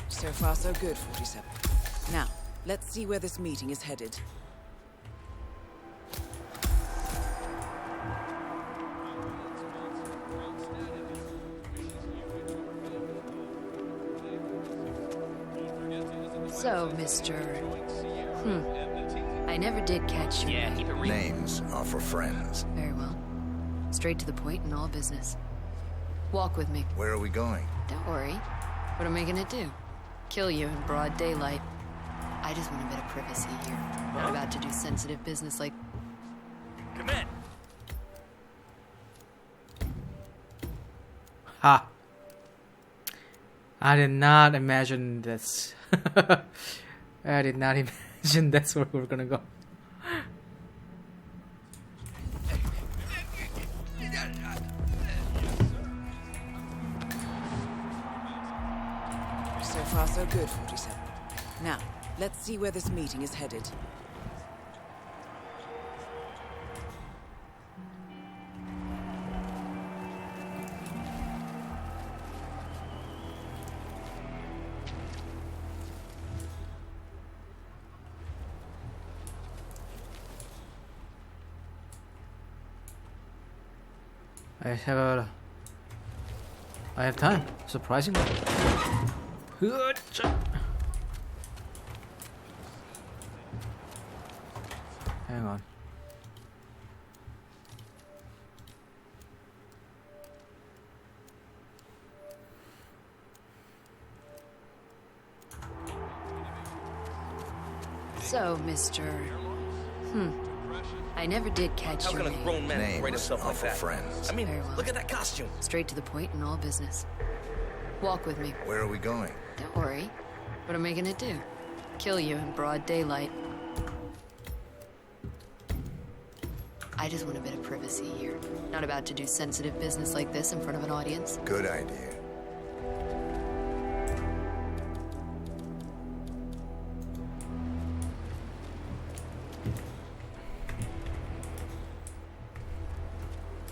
So far, so good, 47. Now, let's see where this meeting is headed. So, Mr. I never did catch your name. Keep it real. Names are for friends. Very well. Straight to the point in all business. Walk with me. Where are we going? Don't worry. What am I gonna do? Kill you in broad daylight. I just want a bit of privacy here. Not about to do sensitive business like... Command. Ha. I did not imagine this. I did not imagine that's where we're gonna go. So far, so good, 47. Now, let's see where this meeting is headed. I have time, surprisingly. Hang on. So, Mr. I never did catch How your can a name. grown man Names write himself are like for that? friends. I mean, Very well. look at that costume. Straight to the point in all business. Walk with me. Where are we going? Don't worry. What am I gonna do? Kill you in broad daylight. I just want a bit of privacy here. Not about to do sensitive business like this in front of an audience. Good idea.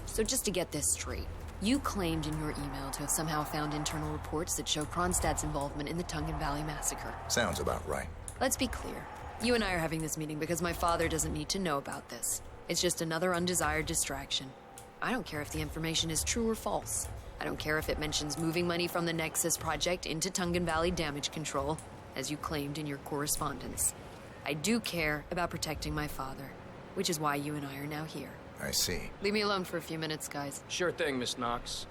So just to get this straight, you claimed in your email to have somehow found internal reports that show Kronstadt's involvement in the Tungan Valley massacre. Sounds about right. Let's be clear. You and I are having this meeting because my father doesn't need to know about this. It's just another undesired distraction. I don't care if the information is true or false. I don't care if it mentions moving money from the Nexus project into Tungan Valley damage control, as you claimed in your correspondence. I do care about protecting my father, which is why you and I are now here. I see. Leave me alone for a few minutes, guys. Sure thing, Miss Knox.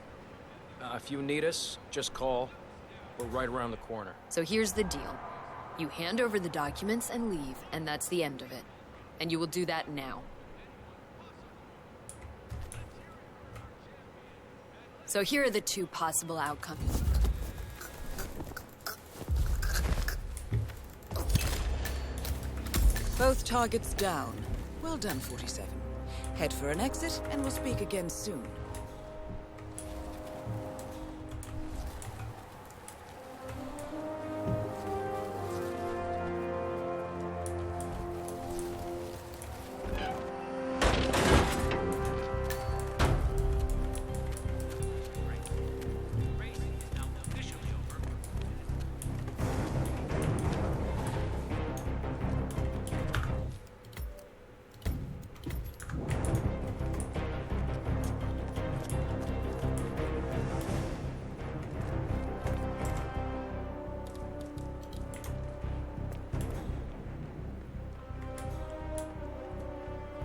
If you need us, just call. We're right around the corner. So here's the deal. You hand over the documents and leave, and that's the end of it. And you will do that now. So here are the two possible outcomes. Both targets down. Well done, 47. Head for an exit, and we'll speak again soon.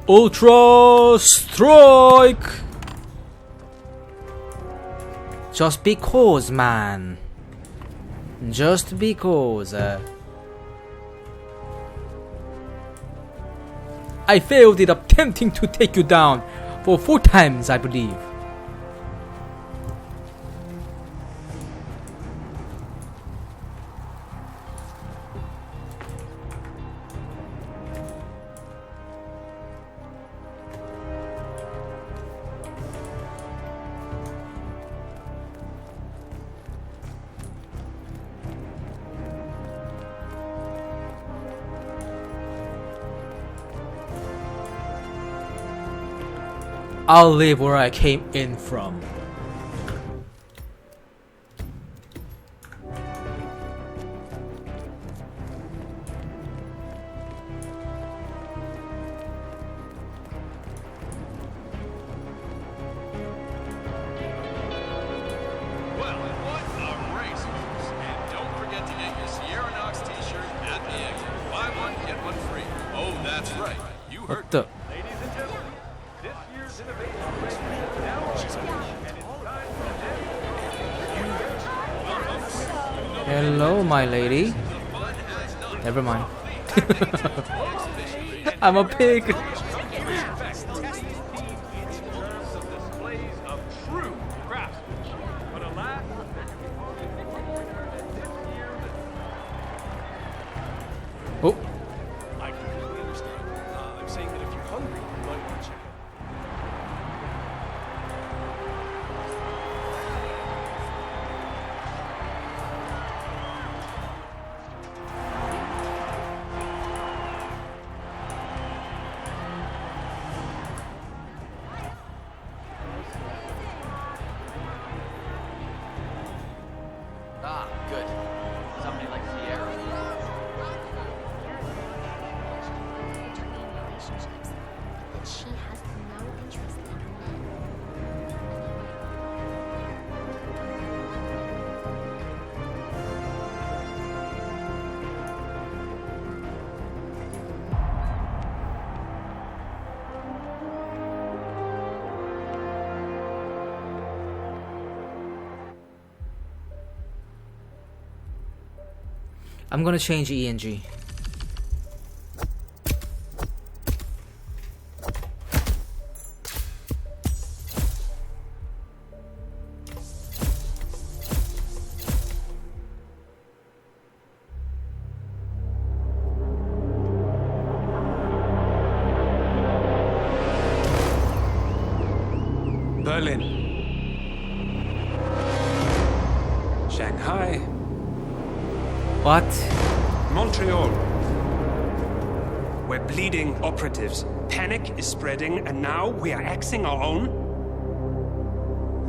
Ultra Strike! Just because, man. Just because. I failed in attempting to take you down for 4 times, I believe. I'll leave where I came in from. Well, what a race, folks. And don't forget to get your Sierra Knox t-shirt at the exit. Buy one, get one free. Oh, that's right. You heard What the? Ladies and gentlemen, this year's innovation race is now over, and it's time for Hello, my lady. Never mind. I'm a pig. Oh. I completely understand. I'm saying that if you're hungry, you might want to check out. Ah, good. Somebody like Sierra. Relationships, but she has no interest in men. I'm gonna change ENG. Berlin. Shanghai. What? Montreal. We're bleeding operatives. Panic is spreading, and now we are axing our own?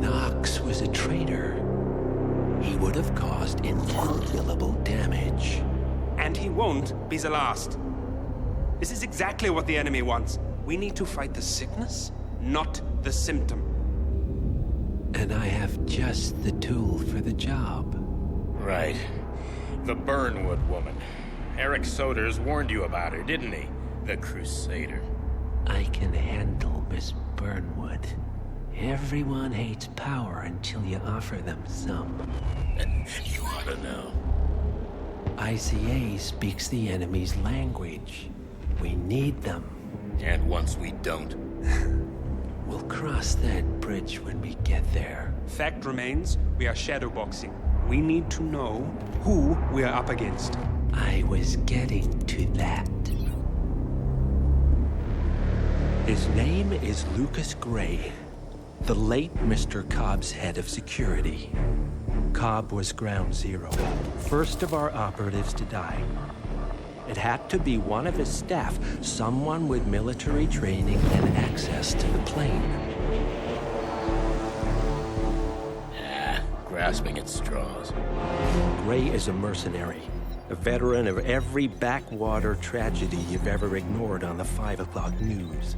Knox was a traitor. He would have caused incalculable damage. And he won't be the last. This is exactly what the enemy wants. We need to fight the sickness, not the symptom. And I have just the tool for the job. Right. The Burnwood woman. Eric Soders warned you about her, didn't he? The Crusader. I can handle Miss Burnwood. Everyone hates power until you offer them some. You ought to know. ICA speaks the enemy's language. We need them. And once we don't? We'll cross that bridge when we get there. Fact remains, we are shadowboxing. We need to know who we are up against. I was getting to that. His name is Lucas Gray, the late Mr. Cobb's head of security. Cobb was ground zero, first of our operatives to die. It had to be one of his staff, someone with military training and access to the plane. Grasping at straws. Gray is a mercenary, a veteran of every backwater tragedy you've ever ignored on the 5 o'clock news.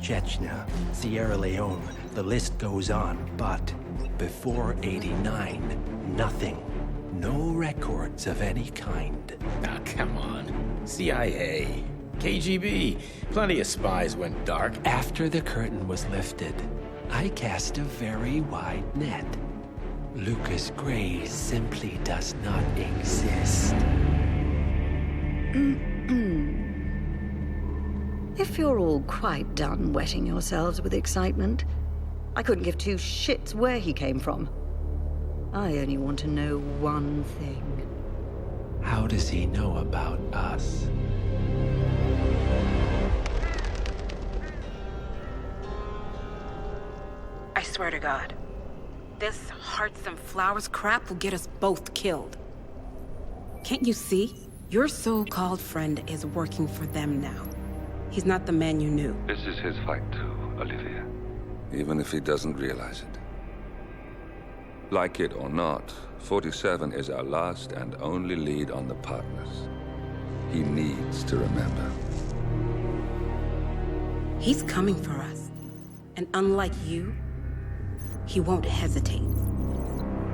Chechnya, Sierra Leone, the list goes on, but before '89, nothing. No records of any kind. Ah, come on. CIA, KGB, plenty of spies went dark. After the curtain was lifted, I cast a very wide net. Lucas Gray simply does not exist. If you're all quite done wetting yourselves with excitement, I couldn't give two shits where he came from. I only want to know one thing. How does he know about us? I swear to God, this hearts and flowers crap will get us both killed. Can't you see? Your so-called friend is working for them now. He's not the man you knew. This is his fight too, Olivia. Even if he doesn't realize it. Like it or not, 47 is our last and only lead on the partners. He needs to remember. He's coming for us. And unlike you, he won't hesitate.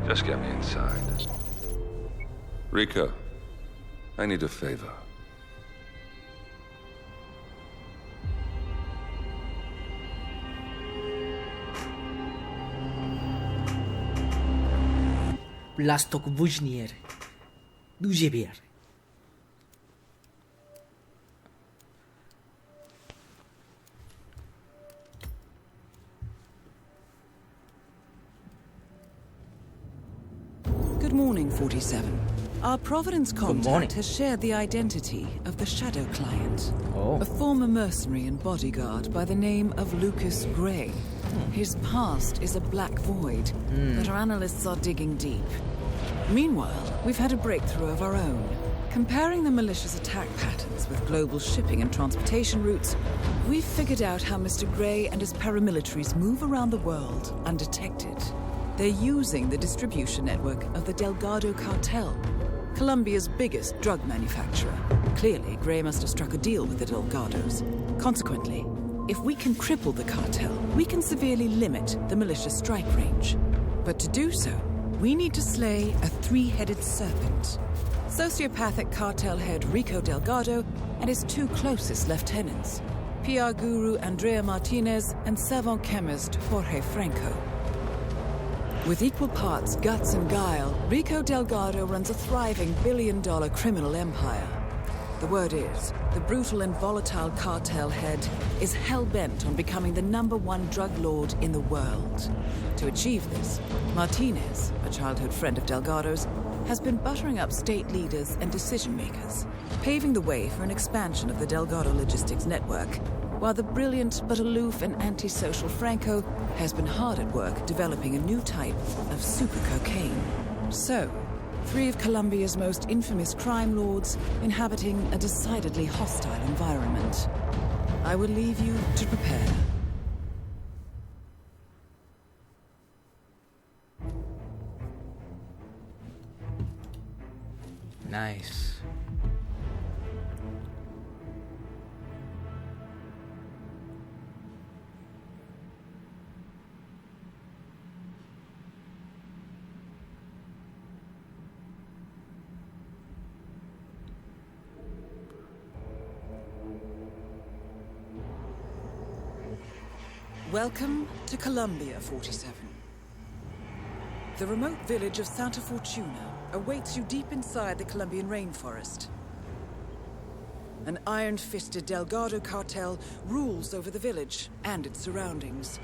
Just get me inside. Rico, I need a favor. Blastok Vujnier. Dujebier. Good morning, 47. Our Providence contact has shared the identity of the Shadow Client. A former mercenary and bodyguard by the name of Lucas Gray. His past is a black void, but our analysts are digging deep. Meanwhile, we've had a breakthrough of our own. Comparing the malicious attack patterns with global shipping and transportation routes, we've figured out how Mr. Gray and his paramilitaries move around the world undetected. They're using the distribution network of the Delgado cartel, Colombia's biggest drug manufacturer. Clearly, Gray must have struck a deal with the Delgados. Consequently, if we can cripple the cartel, we can severely limit the malicious strike range. But to do so, we need to slay a three-headed serpent. Sociopathic cartel head Rico Delgado and his two closest lieutenants, PR guru Andrea Martinez and savant chemist Jorge Franco. With equal parts guts and guile, Rico Delgado runs a thriving billion-dollar criminal empire. The word is, the brutal and volatile cartel head is hell-bent on becoming the #1 drug lord in the world. To achieve this, Martinez, a childhood friend of Delgado's, has been buttering up state leaders and decision-makers, paving the way for an expansion of the Delgado logistics network, while the brilliant but aloof and antisocial Franco has been hard at work developing a new type of super cocaine. So, 3 of Colombia's most infamous crime lords inhabiting a decidedly hostile environment. I will leave you to prepare. Nice. Welcome to Columbia, 47. The remote village of Santa Fortuna awaits you deep inside the Colombian rainforest. An iron-fisted Delgado cartel rules over the village and its surroundings.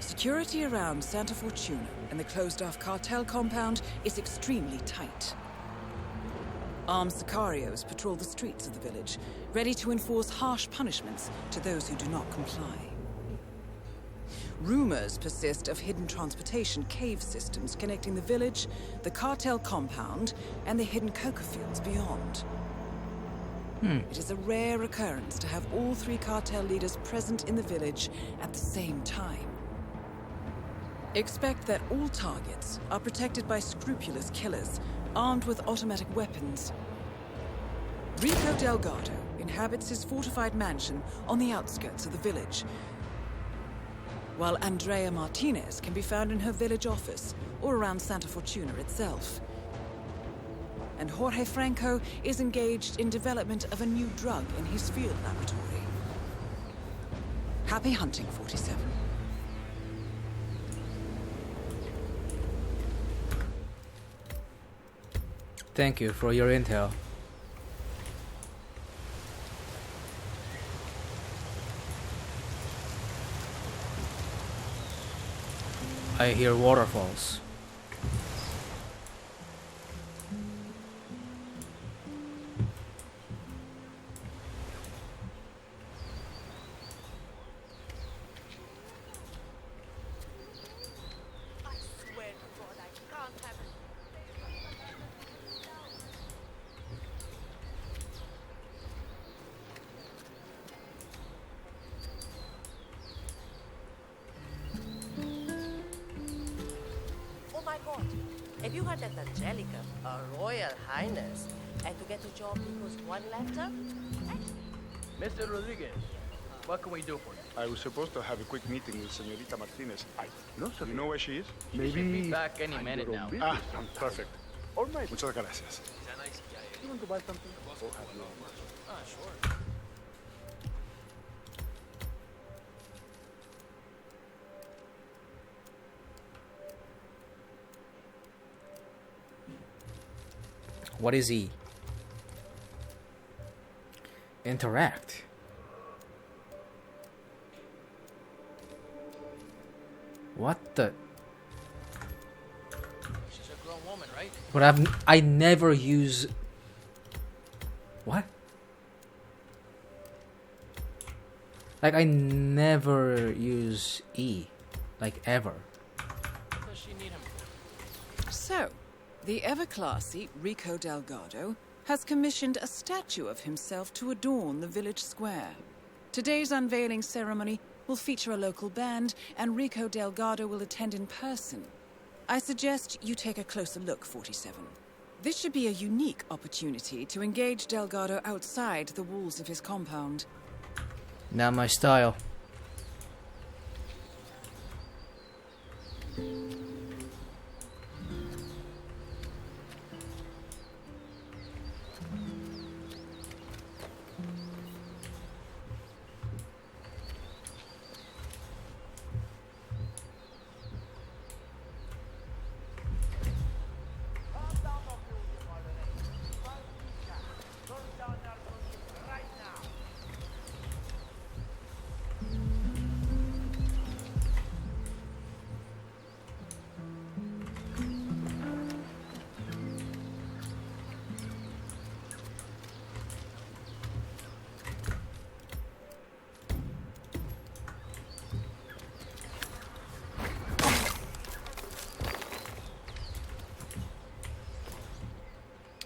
Security around Santa Fortuna and the closed-off cartel compound is extremely tight. Armed sicarios patrol the streets of the village, ready to enforce harsh punishments to those who do not comply. Rumors persist of hidden transportation cave systems connecting the village, the cartel compound, and the hidden coca fields beyond. It is a rare occurrence to have all three cartel leaders present in the village at the same time. Expect that all targets are protected by scrupulous killers, armed with automatic weapons. Rico Delgado inhabits his fortified mansion on the outskirts of the village, while Andrea Martinez can be found in her village office or around Santa Fortuna itself. And Jorge Franco is engaged in development of a new drug in his field laboratory. Happy hunting, 47. Thank you for your intel. I hear waterfalls. Oh my god, have you heard that Angelica, a royal highness, had to get a job because one left her? Mr. Rodriguez, what can we do for you? I was supposed to have a quick meeting with Señorita Martinez. No, Do you know where she is? She should be back any minute now. Ah, perfect. All right. Muchas gracias. You want to buy something? Or have you? Sure. What is E? Interact. What the? She's a grown woman, right? But I never use. What? Like I never use E, like ever. What does she need him for? So, the ever-classy Rico Delgado has commissioned a statue of himself to adorn the village square. Today's unveiling ceremony will feature a local band, and Rico Delgado will attend in person. I suggest you take a closer look, 47. This should be a unique opportunity to engage Delgado outside the walls of his compound. Not my style.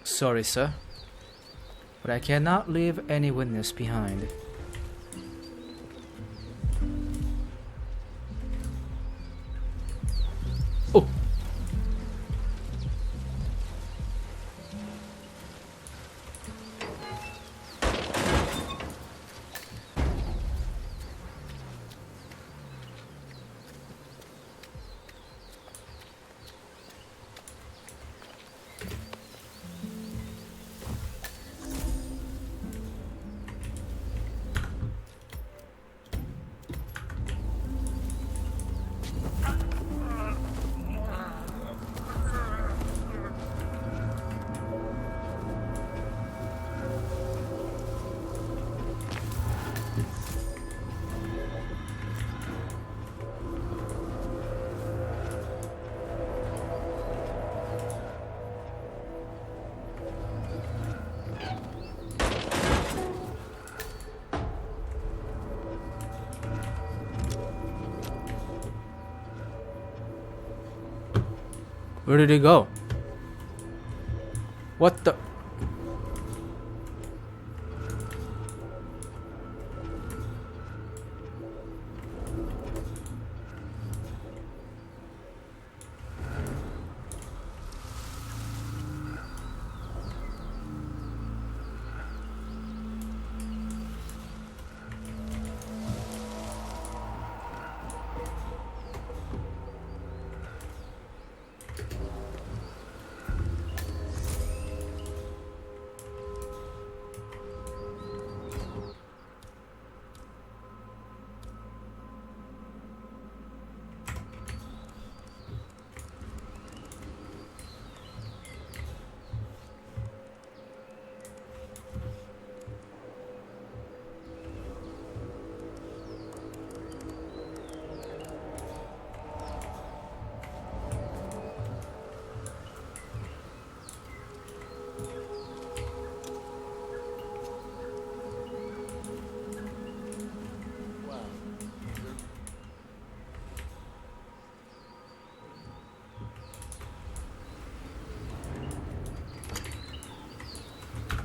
Sorry, sir, but I cannot leave any witness behind. Oh! Where did he go? What the?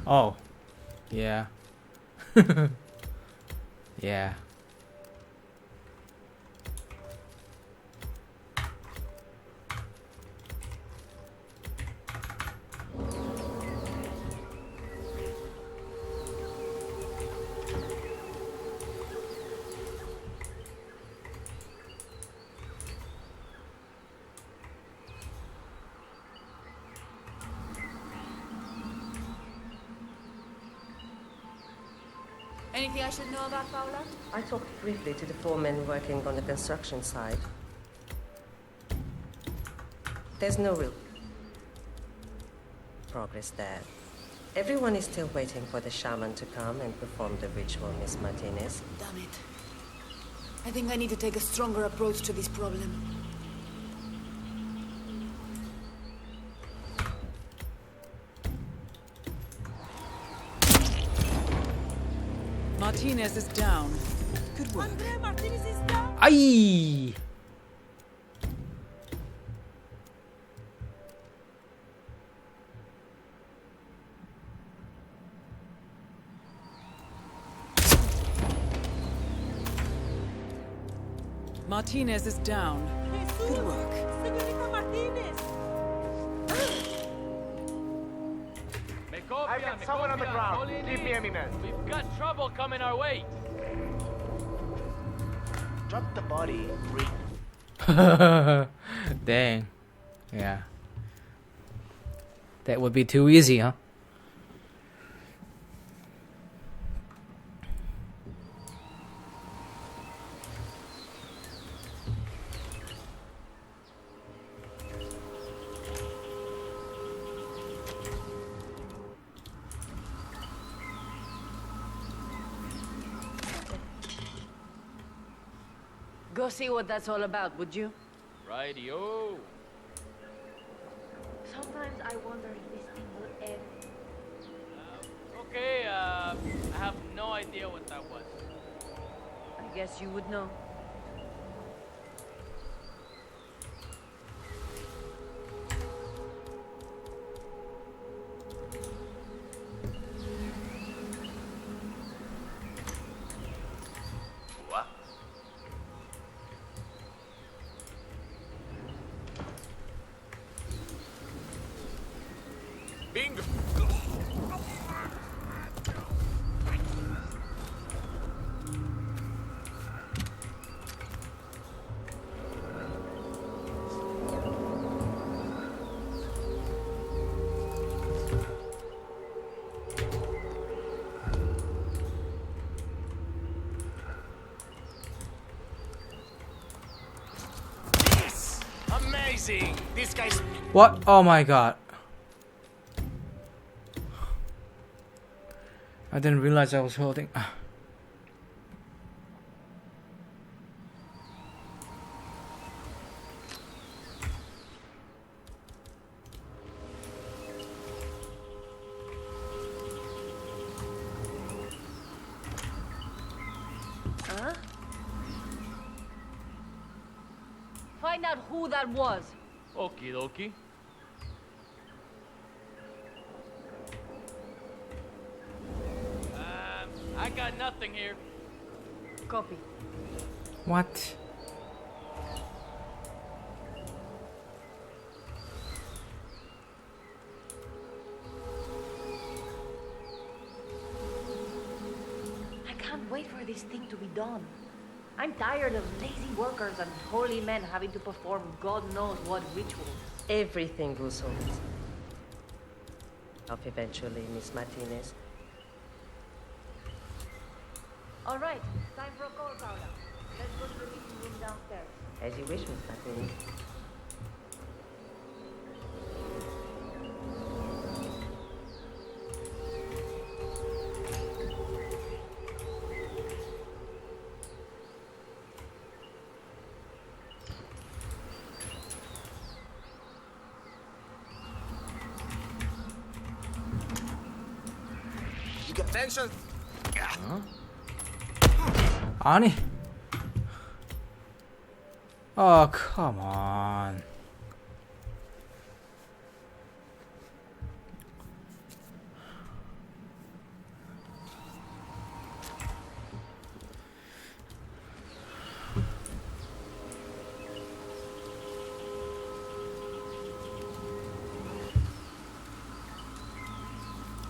Oh, yeah. Yeah. Anything I should know about Paula? I talked briefly to the foreman working on the construction site. There's no real progress there. Everyone is still waiting for the shaman to come and perform the ritual, Miss Martinez. Damn it. I think I need to take a stronger approach to this problem. Martinez is down. Good work. Martinez is down. Aye. Martinez is down. Good work. Señorita Martinez. I've got someone on the ground. Keep me, men. We've got trouble coming our way. Drop the body. Dang. Yeah. That would be too easy, huh? Go see what that's all about, would you? Righty-o. Sometimes I wonder if this thing will end. Okay, I have no idea what that was. I guess you would know. What? Bingo! Amazing! This guy's... What? Oh my god. I didn't realize I was holding. Huh? Find out who that was. Okie dokie. got nothing here. Copy. What? I can't wait for this thing to be done. I'm tired of lazy workers and holy men having to perform God knows what rituals. Everything will solve itself. Off eventually, Miss Martinez. All right, time for a call, Paula. Let's go to the meeting room downstairs. As you wish, Miss Martinez. You got tension? 아니. Oh, come on.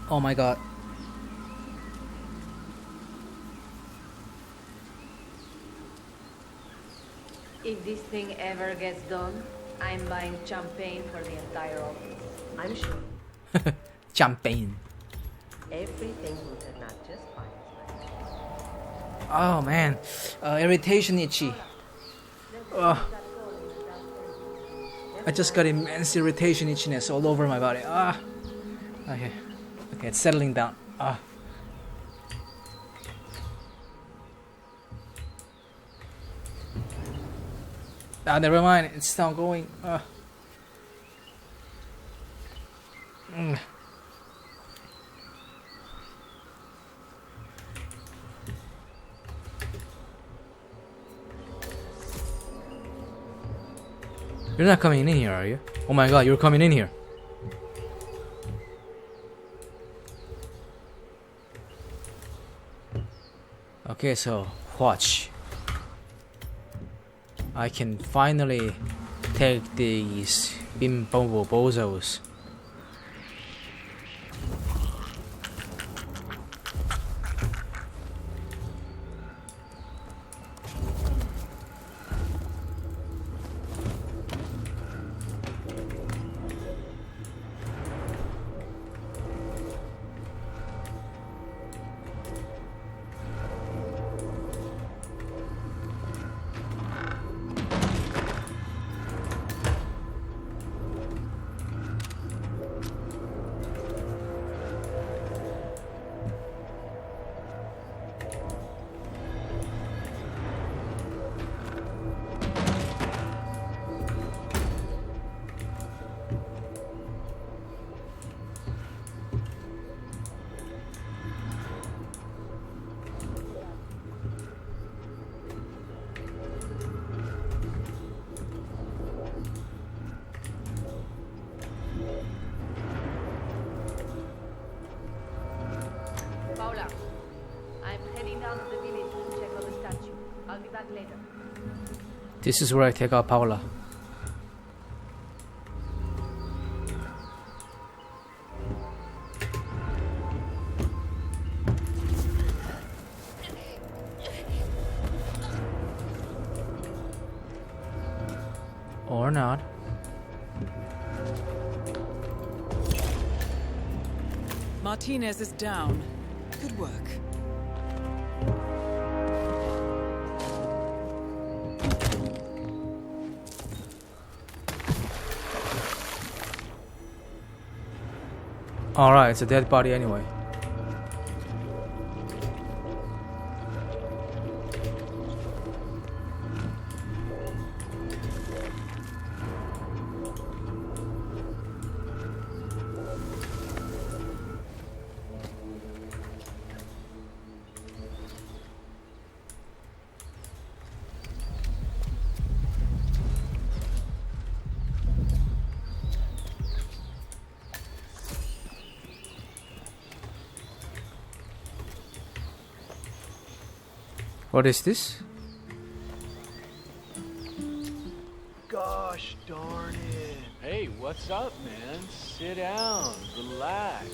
Oh my god. If this thing ever gets done, I'm buying champagne for the entire office. I'm sure Champagne. everything will turn out just fine. Oh man. Irritation itchy. I just got immense irritation itchiness all over my body. Okay. Okay, it's settling down. Never mind. It's not going. You're not coming in here, are you? Oh my god, you're coming in here. Okay, so watch. I can finally take these bimbobozos. Paula, I'm heading down to the village to check on the statue. I'll be back later. This is where I take out Paula. Or not. Martinez is down. Good work. Alright, it's a dead body anyway. What is this? Gosh darn it. Hey, what's up, man? Sit down, relax.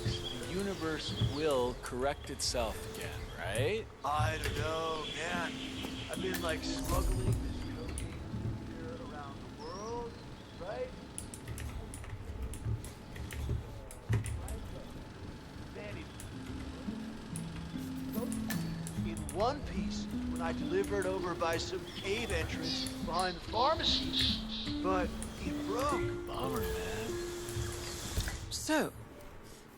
The universe will correct itself again, right? I don't know, man. I've been like smuggling this cocaine here around the world, right? In one piece when I delivered over by some cave entrance behind the pharmacy. But it broke. Bummer, man. So,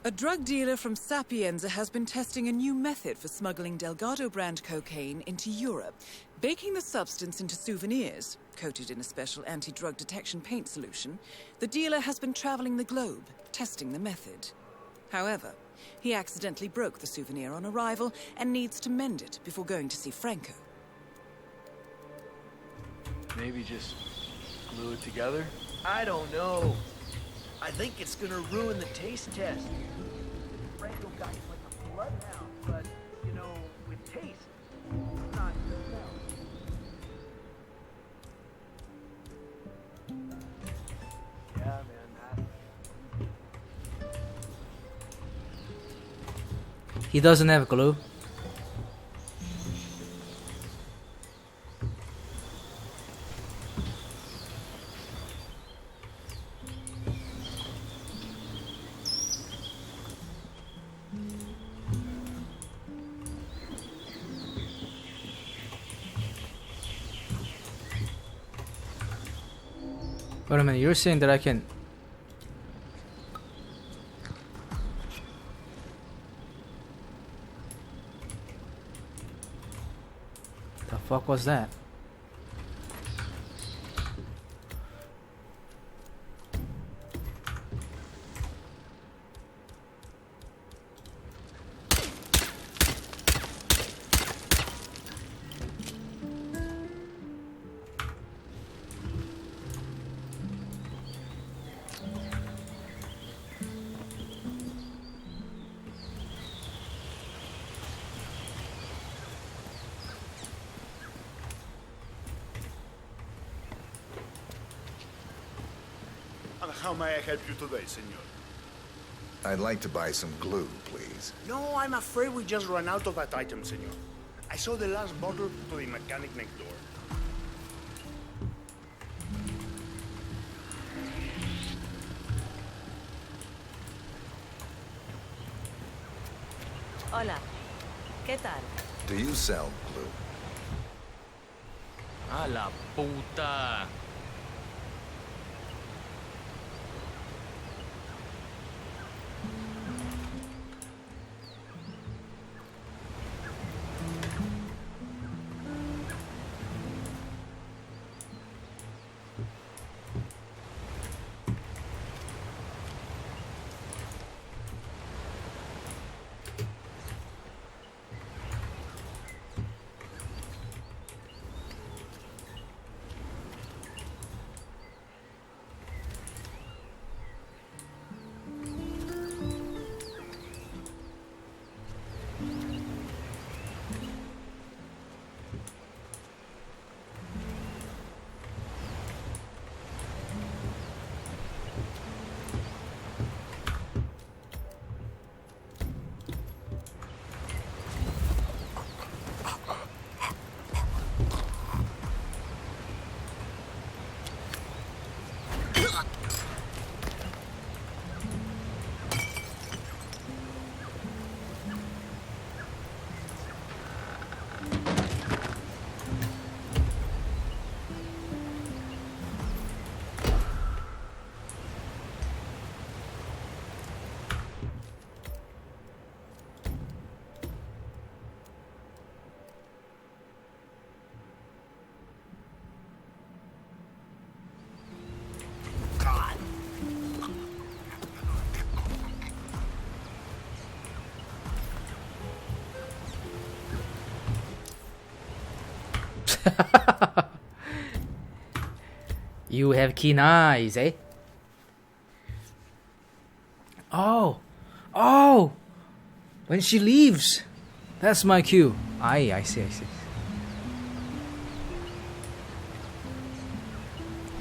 a drug dealer from Sapienza has been testing a new method for smuggling Delgado brand cocaine into Europe, baking the substance into souvenirs. Coated in a special anti-drug detection paint solution, the dealer has been traveling the globe, testing the method. However, he accidentally broke the souvenir on arrival and needs to mend it before going to see Franco. Maybe just glue it together? I don't know. I think it's gonna ruin the taste test. Franco guy is like a bloodhound, but, you know, with taste, not smell. Yeah, man, He doesn't have glue. Wait a minute, you're saying that I can... The fuck was that? And how may I help you today, senor? I'd like to buy some glue, please. No, I'm afraid we just ran out of that item, senor. I saw the last bottle to the mechanic next door. Hola. ¿Qué tal? Do you sell glue? A la puta. You have keen eyes, eh? Oh! Oh! When she leaves! That's my cue. I see.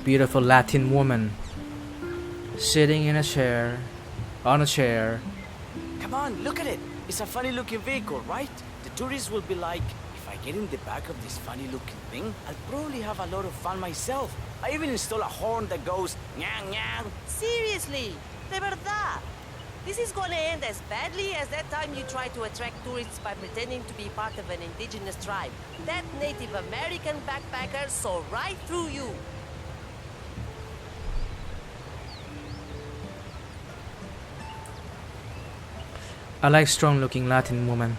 beautiful Latin woman sitting in a chair, on a chair. Come on, look at it. It's a funny-looking vehicle, right? The tourists will be like, if I get in the back of this funny-looking thing, I'll probably have a lot of fun myself. I even install a horn that goes, nyang nyang. Seriously, de verdad. This is gonna end as badly as that time you tried to attract tourists by pretending to be part of an indigenous tribe. That Native American backpacker saw right through you. I like strong-looking Latin woman.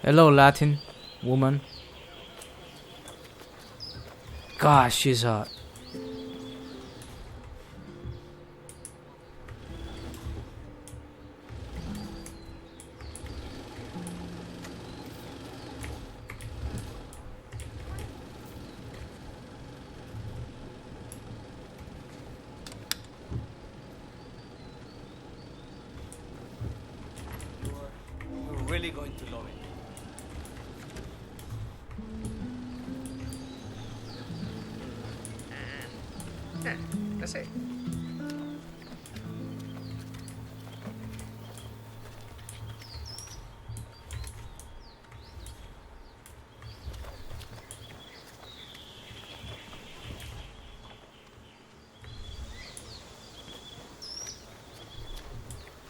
Hello, Latin woman. Gosh, she's hot. You're really going to love it. Let's see.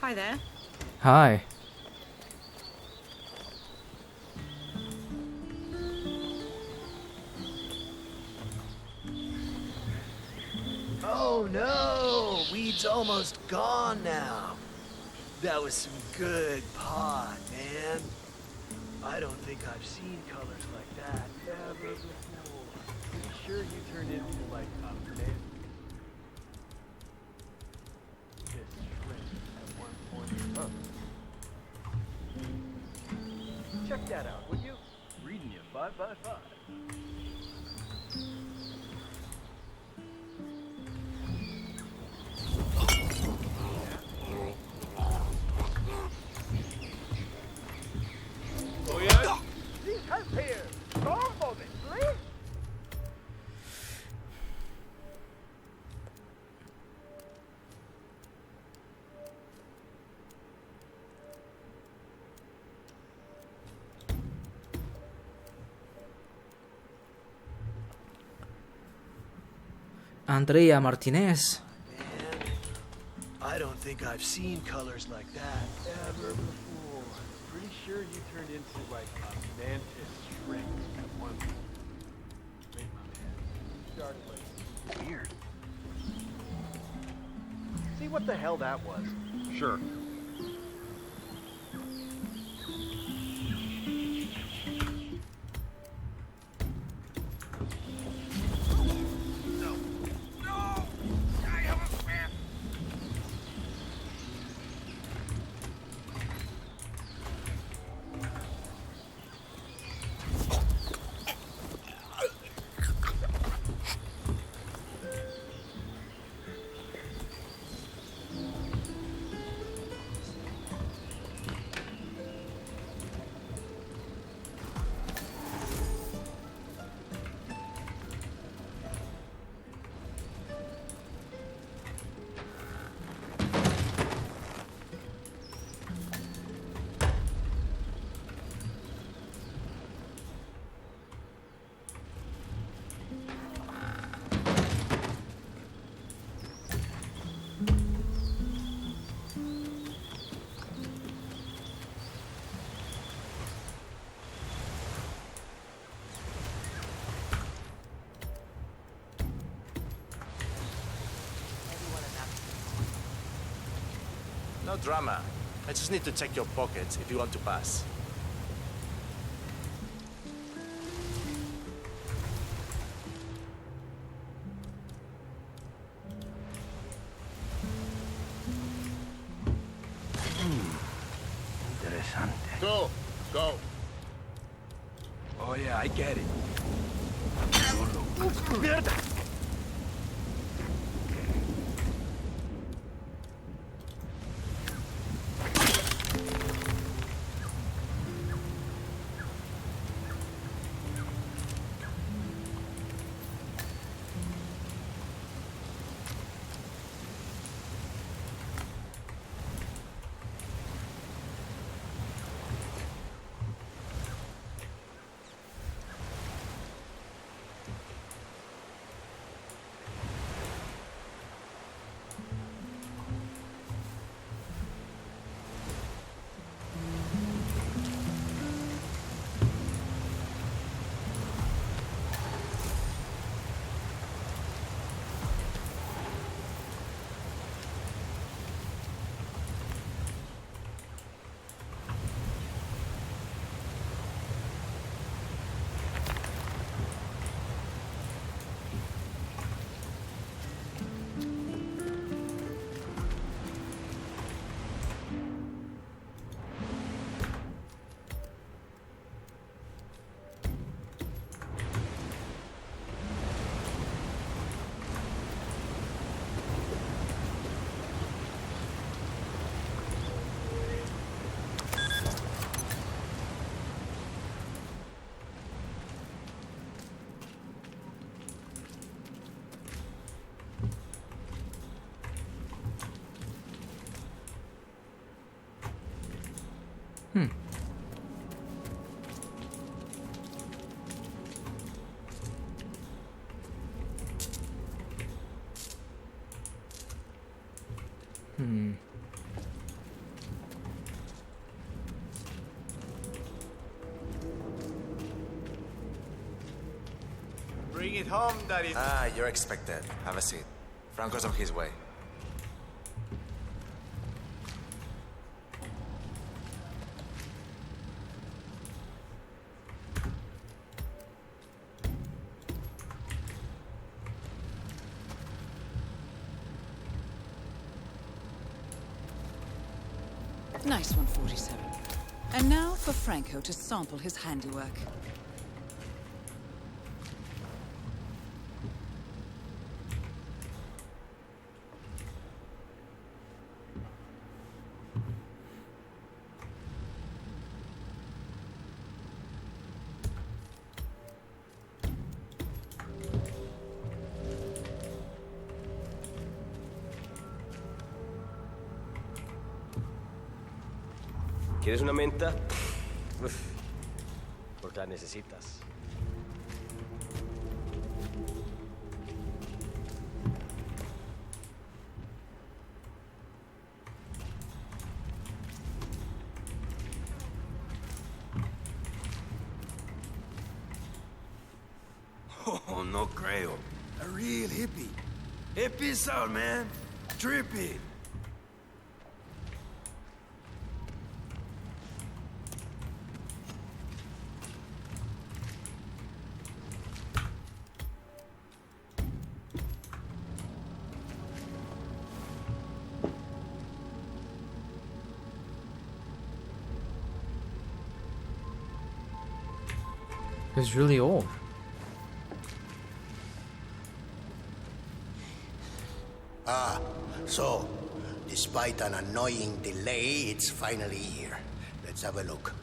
Hi there. Hi. Oh no! Weed's almost gone now. That was some good pot, man. I don't think I've seen colors like that ever before. Pretty sure you turned into like a man. This shrimp at one point. Huh. Check that out, would you? Reading you 5 by 5. Andrea Martinez. I don't think I've seen colors like that ever before. Pretty sure you turned into like a mantis shrink at one point. Wait, my man. Started like weird. See what the hell that was? Sure. No drama. I just need to check your pockets if you want to pass. Interesante. Go. Oh yeah, I get it. Mierda! Bring it home, Daddy. Ah, you're expected. Have a seat. Franco's on his way. Nice one, 47. And now for Franco to sample his handiwork. ¿Quieres una menta? Uf, porque la necesitas. Oh, no creo. A real hippie. Hippie's out, man. Trippy. It's really old. Ah, so, despite an annoying delay, it's finally here. Let's have a look.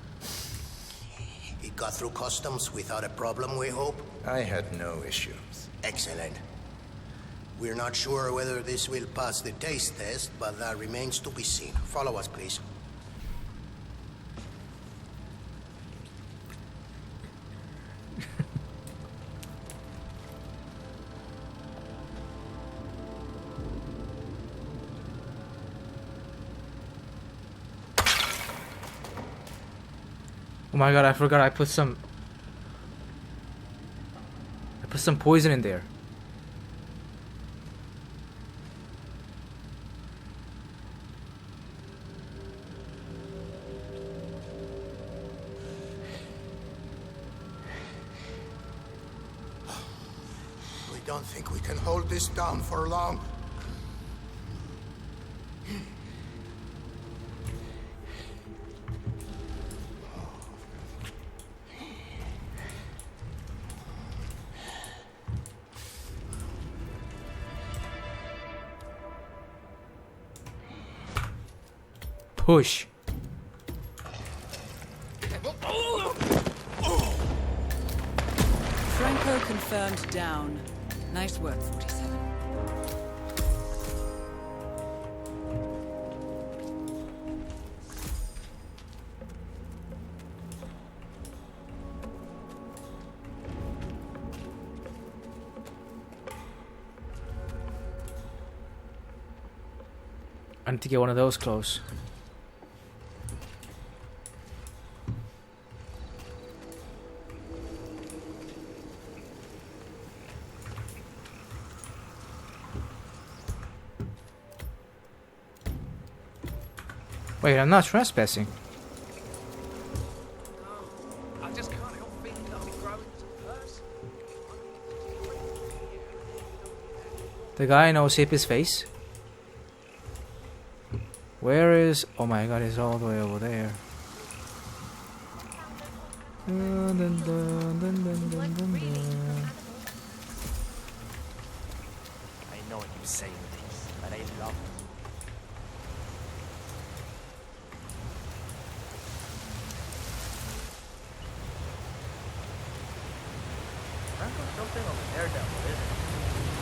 It got through customs without a problem, we hope? I had no issues. Excellent. We're not sure whether this will pass the taste test, but that remains to be seen. Follow us, please. Oh my god, I forgot I put some poison in there. don't think we can hold this down for long. Push. Franco confirmed down. Nice work, 47. I need to get one of those clothes. Wait, I'm not trespassing. I just can't help feeling that I'm growing as a person. The guy knows his face. Where is... Oh my god, he's all the way over there. Dun, dun, dun, dun, dun, dun, dun, dun. I know you say this, but I love it. Franco's something of a daredevil, isn't he?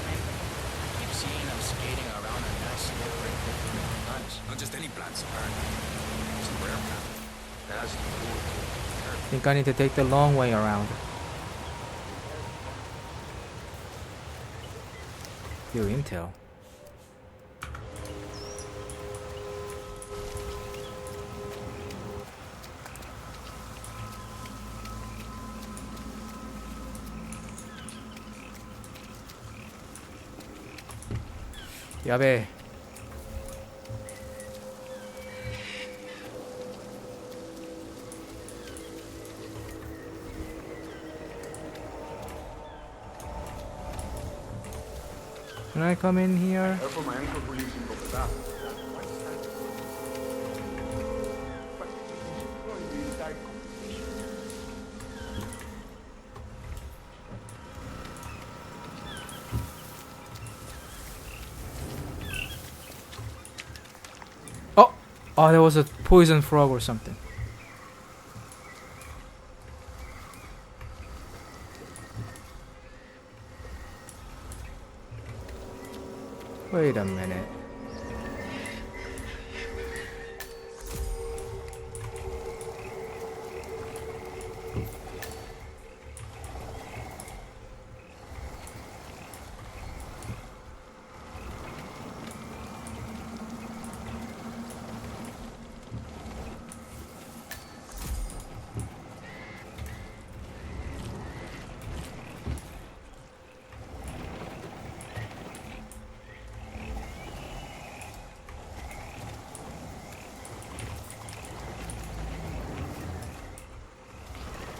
I keep seeing him skating around on that slippery 50-mile guns. Not just any plants, apparently. It's a rare plant. That's cool. I think I need to take the long way around. New intel. Llave. Can I come in here? Oh, there was a poison frog or something. Wait a minute.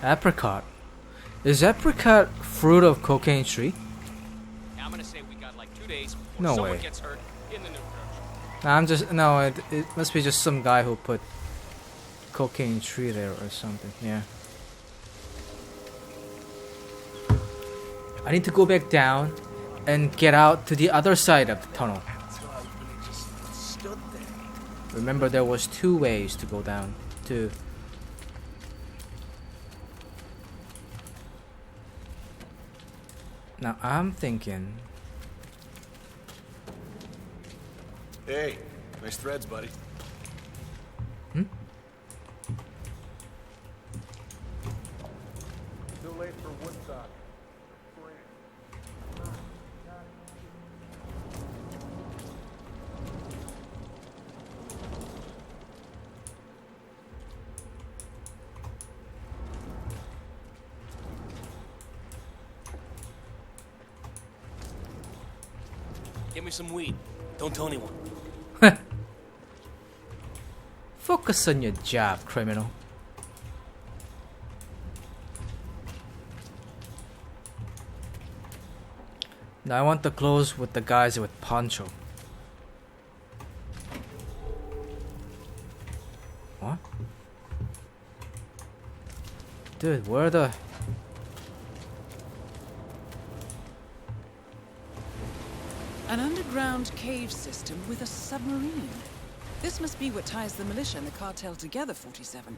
Apricot. Is apricot fruit of cocaine tree? I'm gonna say we got like 2 days before No someone way. gets hurt in the new production. Nah, I'm just no. It must be just some guy who put cocaine tree there or something. Yeah. I need to go back down and get out to the other side of the tunnel. Remember, there was 2 ways to go down. To now, I'm thinking. Hey, nice threads, buddy. Too late for Woodstock. Get me some weed. Don't tell anyone. Focus on your job, criminal. Now I want the clothes with the guys with poncho. What? Dude, where the... An underground cave system with a submarine. This must be what ties the militia and the cartel together, 47.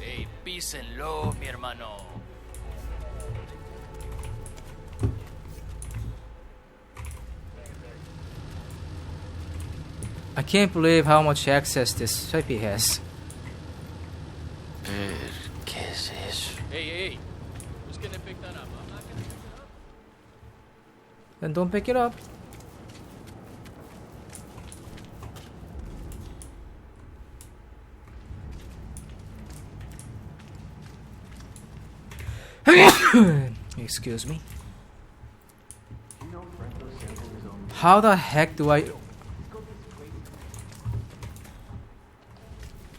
Hey, písenlo, mi hermano. I can't believe how much access this hippie has. ¿Qué es eso? Hey, who's gonna pick that up? I'm not gonna pick it up. Then don't pick it up. Excuse me. How the heck do I...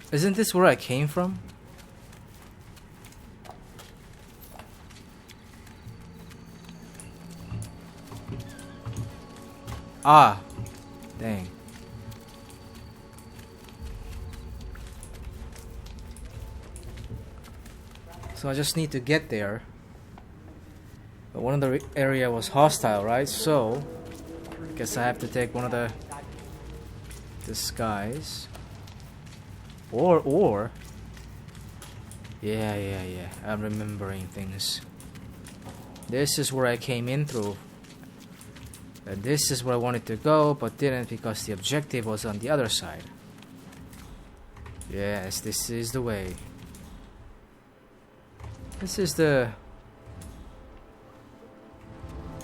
Isn't this where I came from? Ah, dang. So I just need to get there. But one of the area was hostile, right? So, I guess I have to take one of the... this guys. Or... Yeah. I'm remembering things. This is where I came in through. And this is where I wanted to go, but didn't because the objective was on the other side. Yes, this is the way. This is the...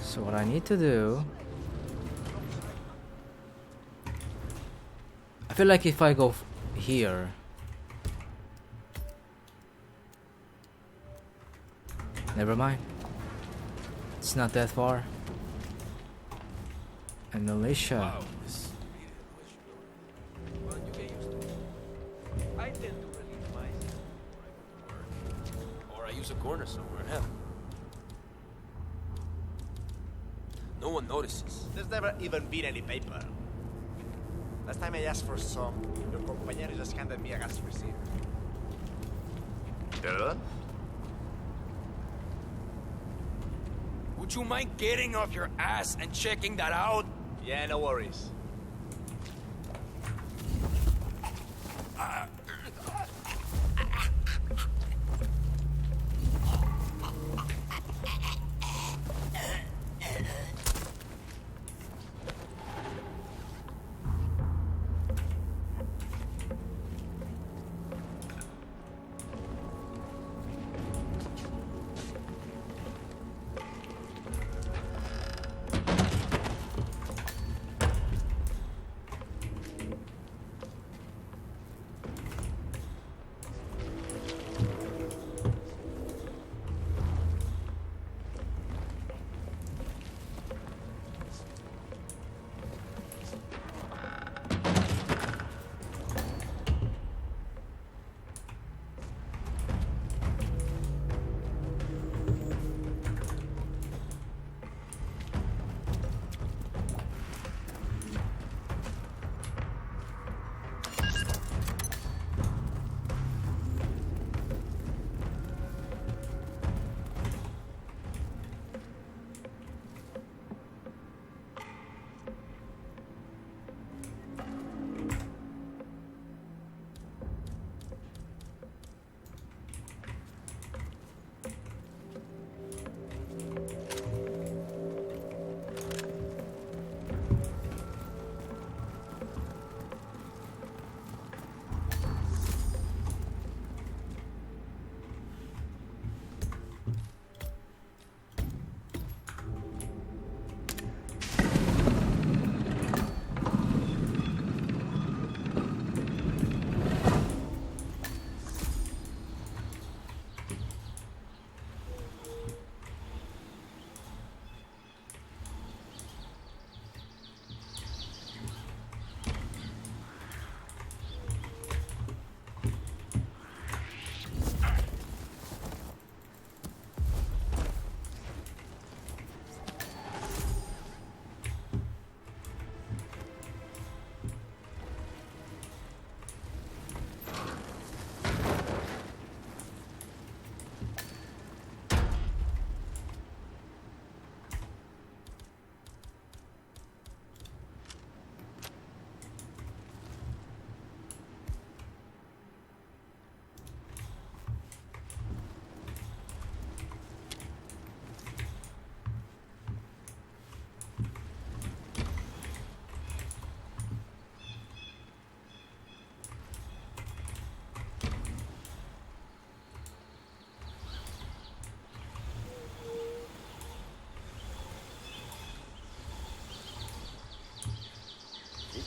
So what I need to do... I feel like if I go here... Never mind. It's not that far. And militia. Wow. Well, you get used to it. I tend to release myself when I go to work. Or I use a corner somewhere, hell. No one notices. There's never even been any paper. Last time I asked for some, your compañero just handed me a gas receipt. ¿Verdad? Would you mind getting off your ass and checking that out? Yeah, no worries.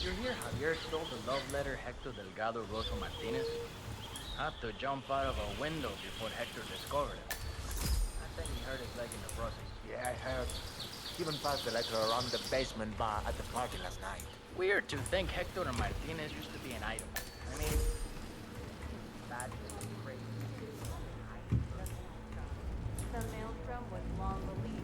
you hear Javier stole the love letter Hector Delgado wrote for Martinez? Had to jump out of a window before Hector discovered it. I think he hurt his leg in the process. Yeah, I heard. He even passed the letter around the basement bar at the party last night. Weird to think Hector and Martinez used to be an item. I mean, that is crazy. The maelstrom was long believed.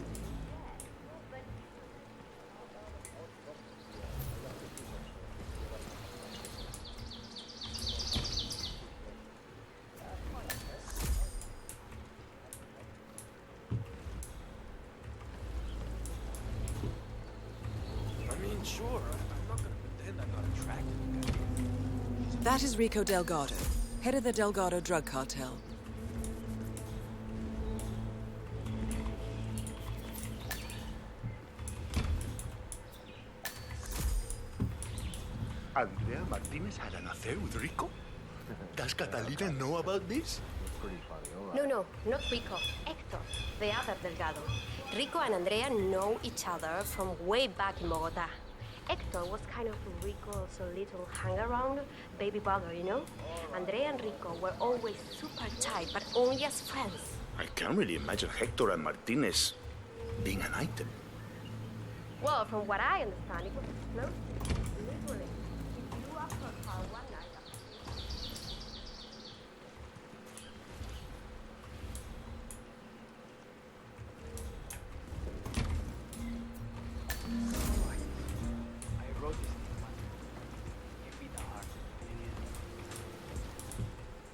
Sure, I'm not gonna pretend I'm not attracted. That is Rico Delgado, head of the Delgado drug cartel. Andrea Martinez had an affair with Rico? Does Catalina know about this? No, not Rico. Hector, the other Delgado. Rico and Andrea know each other from way back in Bogota. Hector was kind of Rico's little hang-around baby brother, you know? Andrea and Rico were always super tight, but only as friends. I can't really imagine Hector and Martinez being an item. Well, from what I understand, it was explosive. Literally. He blew up her car one night.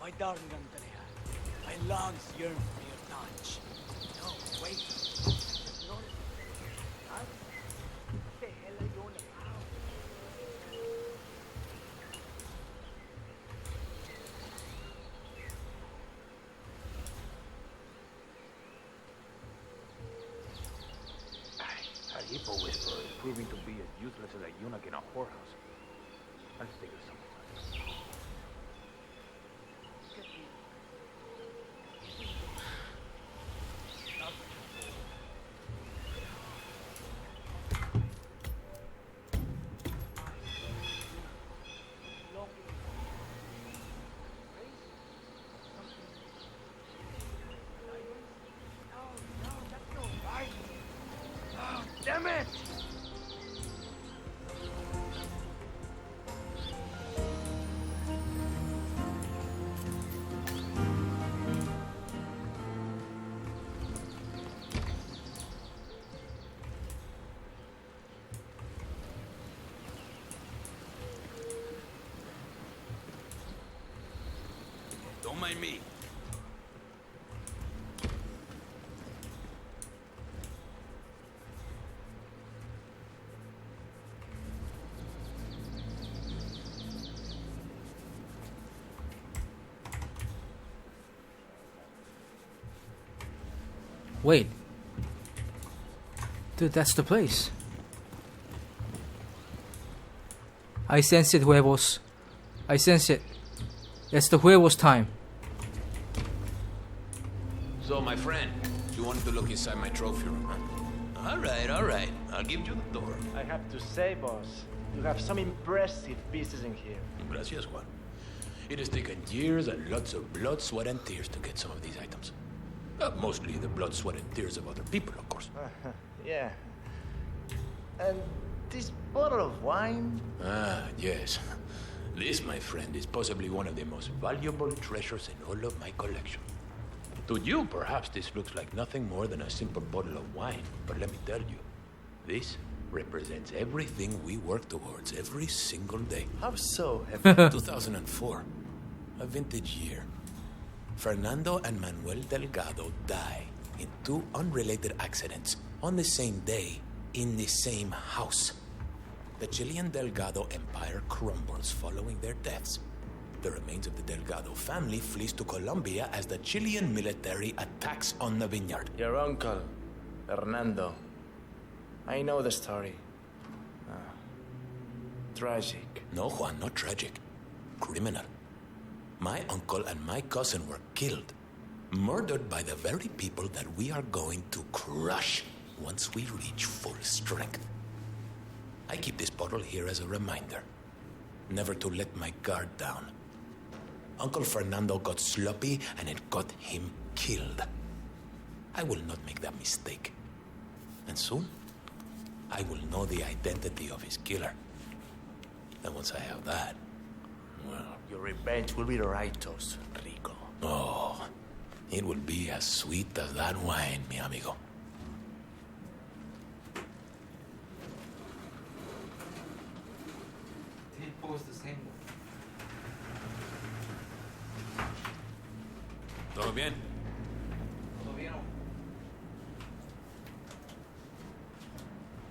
My darling Andrea, my lungs yearn for your touch. No, wait. What the hell are you on about? A hippo whisperer is proving to be as useless as a eunuch in a whorehouse. Let's think of something. Damn it! Don't mind me. Wait. Dude, that's the place. I sense it, huevos. I sense it. It's the huevos time. So, my friend, you wanted to look inside my trophy room, huh? All right. I'll give you the door. I have to say, boss, you have some impressive pieces in here. Gracias, Juan. It has taken years and lots of blood, sweat, and tears to get some of these items. Mostly the blood, sweat, and tears of other people, of course. Yeah. And this bottle of wine? Ah, yes. This, my friend, is possibly one of the most valuable treasures in all of my collection. To you, perhaps this looks like nothing more than a simple bottle of wine, but let me tell you, this represents everything we work towards every single day. How so? 2004, a vintage year. Fernando and Manuel Delgado die in two unrelated accidents on the same day in the same house. The Chilean Delgado empire crumbles following their deaths. The remains of the Delgado family flees to Colombia as the Chilean military attacks on the vineyard. Your uncle, Hernando. I know the story. Tragic. No, Juan, not tragic. Criminal. My uncle and my cousin were killed, murdered by the very people that we are going to crush once we reach full strength. I keep this bottle here as a reminder. never to let my guard down. Uncle Fernando got sloppy and it got him killed. I will not make that mistake. And soon, I will know the identity of his killer. And once I have that, well... Your revenge will be righteous, Rico. Oh, it will be as sweet as that wine, mi amigo. ¿Todo bien?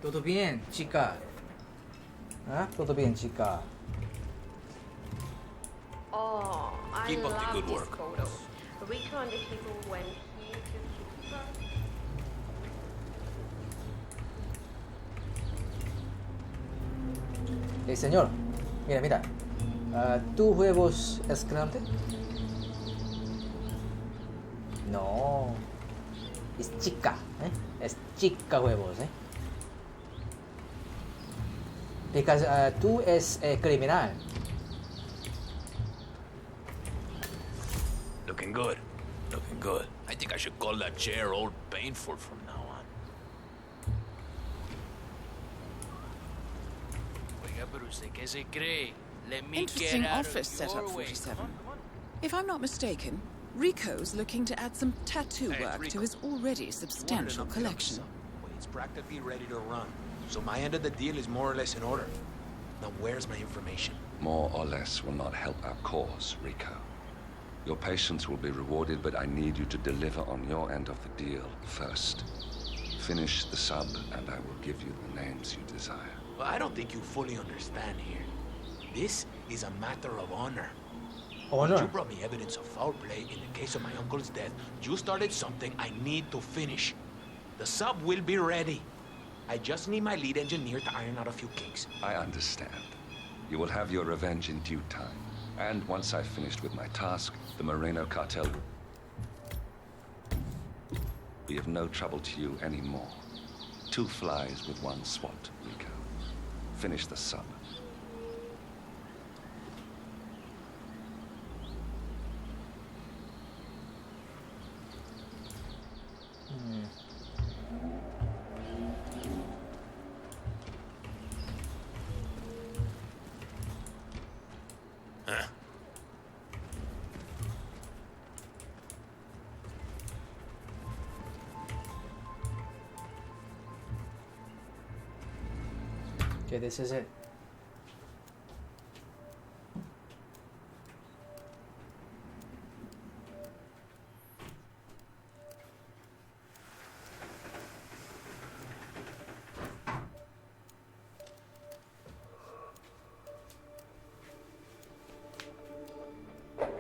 Todo bien, chica. ¿Ah? Todo bien, chica. Oh, I Keep up the love good this work. photo. Rico and the people when he took his Señor, mira, mira. ¿Tu huevos es grande? No. Es chica, ¿eh? Es chica huevos, ¿eh? Because tú es criminal. Looking good. Looking good. I think I should call that chair Old Painful from now on. Oiga, pero usted qué se cree? Let me Interesting get out office of setup, your way. 47. If I'm not mistaken, Rico's looking to add some tattoo work to his already substantial collection. It's practically ready to run. So my end of the deal is more or less in order. Now where's my information? More or less will not help our cause, Rico. Your patience will be rewarded, but I need you to deliver on your end of the deal first. Finish the sub, and I will give you the names you desire. Well, I don't think you fully understand here. This is a matter of honor. Honor? You brought me evidence of foul play in the case of my uncle's death. You started something I need to finish. The sub will be ready. I just need my lead engineer to iron out a few kinks. I understand. You will have your revenge in due time. And once I've finished with my task, the Moreno cartel will be of no trouble to you anymore. 2 flies with 1 swat, Rico. Finish the sub. Okay, this is it.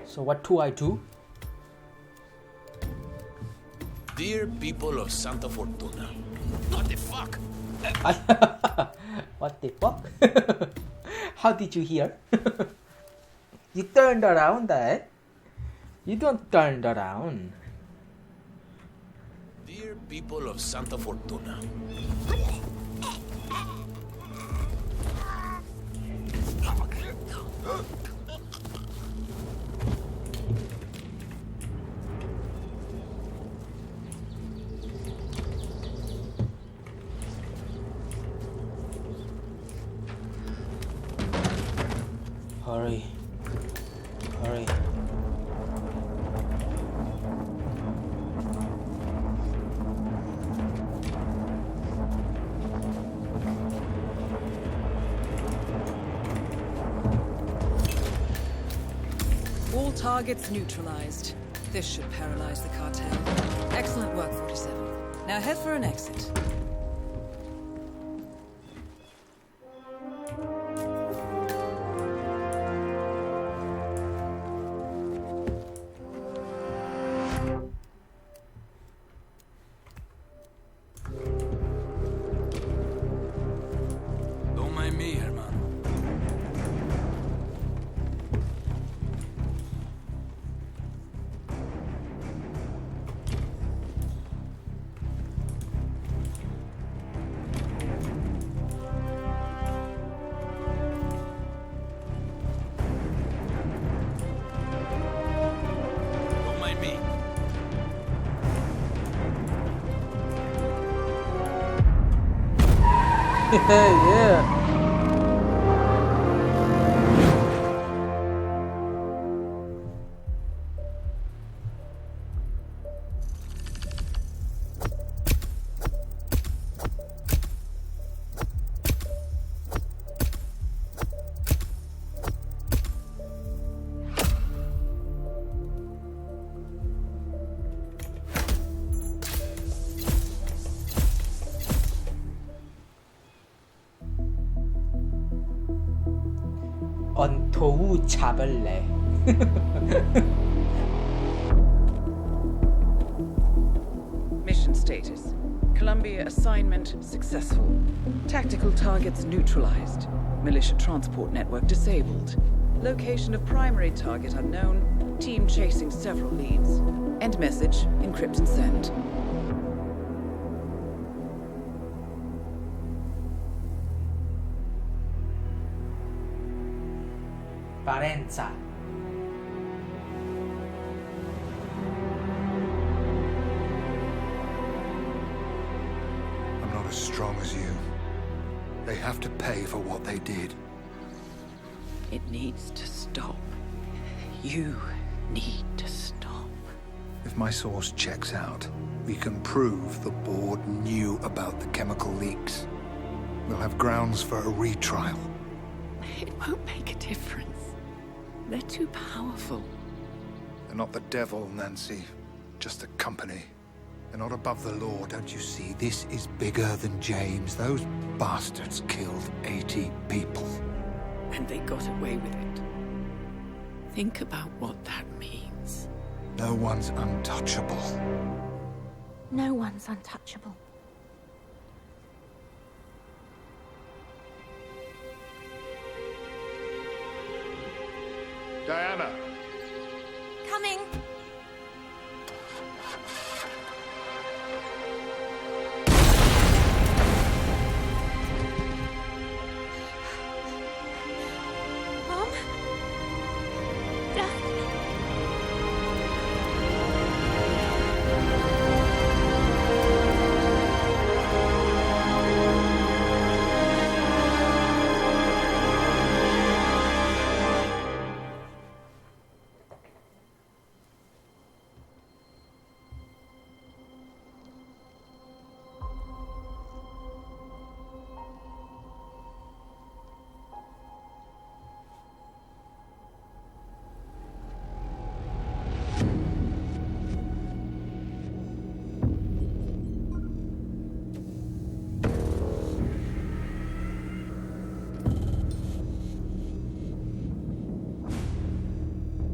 So what do I do? Dear people of Santa Fortuna. What the fuck? What the fuck? How did you hear? You turned around, eh? You don't turn around. Dear people of Santa Fortuna. Hurry. Hurry. All targets neutralized. This should paralyze the cartel. Excellent work, 47. Now head for an exit. Don't mind me, hermano. Yeah. 언토우 잡을래. Mission status. Columbia assignment successful. Tactical targets neutralized. Militia transport network disabled. Location of primary target unknown. Team chasing several leads. End message. Encrypt and send. Valenza. I'm not as strong as you. They have to pay for what they did. It needs to stop. You need to stop. If my source checks out, we can prove the board knew about the chemical leaks. We'll have grounds for a retrial. It won't make a difference. They're too powerful. They're not the devil, Nancy. Just a company. They're not above the law, don't you see? This is bigger than James. Those bastards killed 80 people. And they got away with it. Think about what that means. No one's untouchable. No one's untouchable. Diana! Coming! Mom? Dad?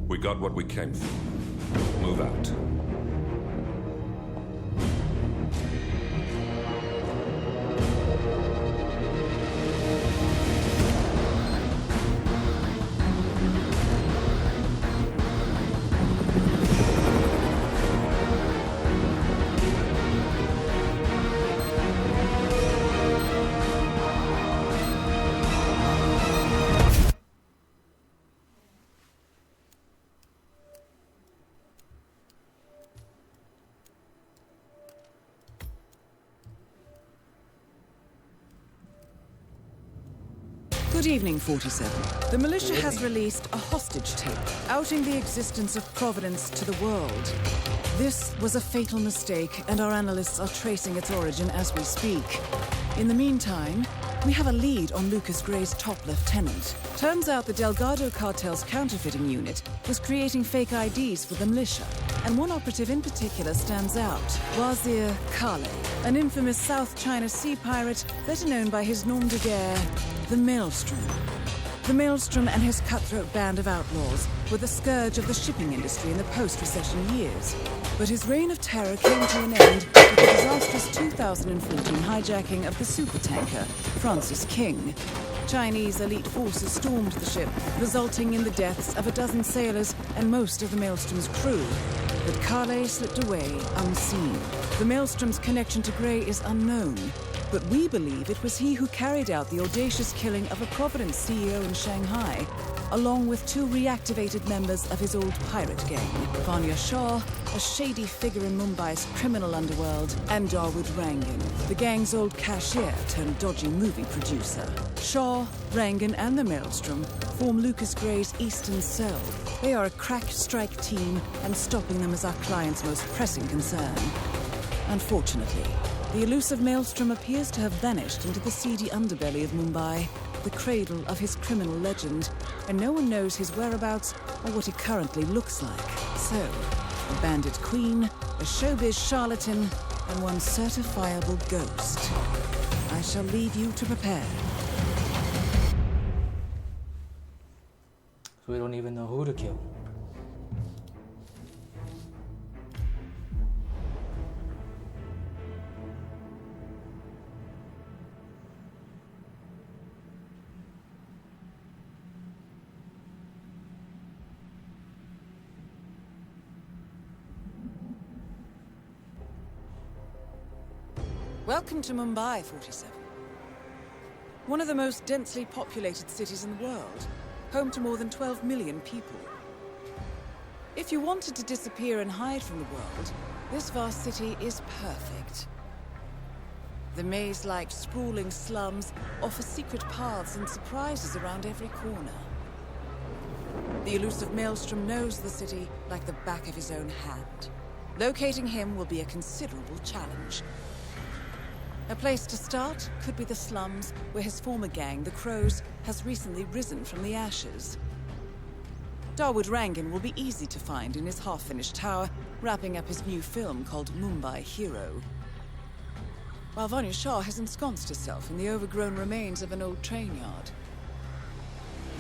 We got what we came for. Move out. Good evening, 47. The militia has released a hostage tape, outing the existence of Providence to the world. This was a fatal mistake, and our analysts are tracing its origin as we speak. In the meantime, we have a lead on Lucas Gray's top lieutenant. Turns out the Delgado cartel's counterfeiting unit was creating fake IDs for the militia, and one operative in particular stands out, Wazir Kale, an infamous South China Sea pirate better known by his nom de guerre, the Maelstrom. The Maelstrom and his cutthroat band of outlaws were the scourge of the shipping industry in the post-recession years. But his reign of terror came to an end with the disastrous 2014 hijacking of the supertanker, Francis King. Chinese elite forces stormed the ship, resulting in the deaths of a dozen sailors and most of the Maelstrom's crew. But Kale slipped away unseen. The Maelstrom's connection to Gray is unknown, But we believe it was he who carried out the audacious killing of a Providence CEO in Shanghai, along with 2 reactivated members of his old pirate gang, Vanya Shah, a shady figure in Mumbai's criminal underworld, and Dawood Rangan, the gang's old cashier turned dodgy movie producer. Shah, Rangan, and the Maelstrom form Lucas Gray's Eastern Cell. They are a crack strike team, and stopping them is our client's most pressing concern. Unfortunately, the elusive Maelstrom appears to have vanished into the seedy underbelly of Mumbai, the cradle of his criminal legend, and no one knows his whereabouts or what he currently looks like. So, a bandit queen, a showbiz charlatan, and one certifiable ghost. I shall leave you to prepare. So we don't even know who to kill. Welcome to Mumbai, 47. One of the most densely populated cities in the world, home to more than 12 million people. If you wanted to disappear and hide from the world, this vast city is perfect. The maze-like sprawling slums offer secret paths and surprises around every corner. The elusive Maelstrom knows the city like the back of his own hand. Locating him will be a considerable challenge. A place to start could be the slums, where his former gang, the Crows, has recently risen from the ashes. Dawood Rangan will be easy to find in his half-finished tower, wrapping up his new film called Mumbai Hero. While Vanya Shah has ensconced herself in the overgrown remains of an old train yard.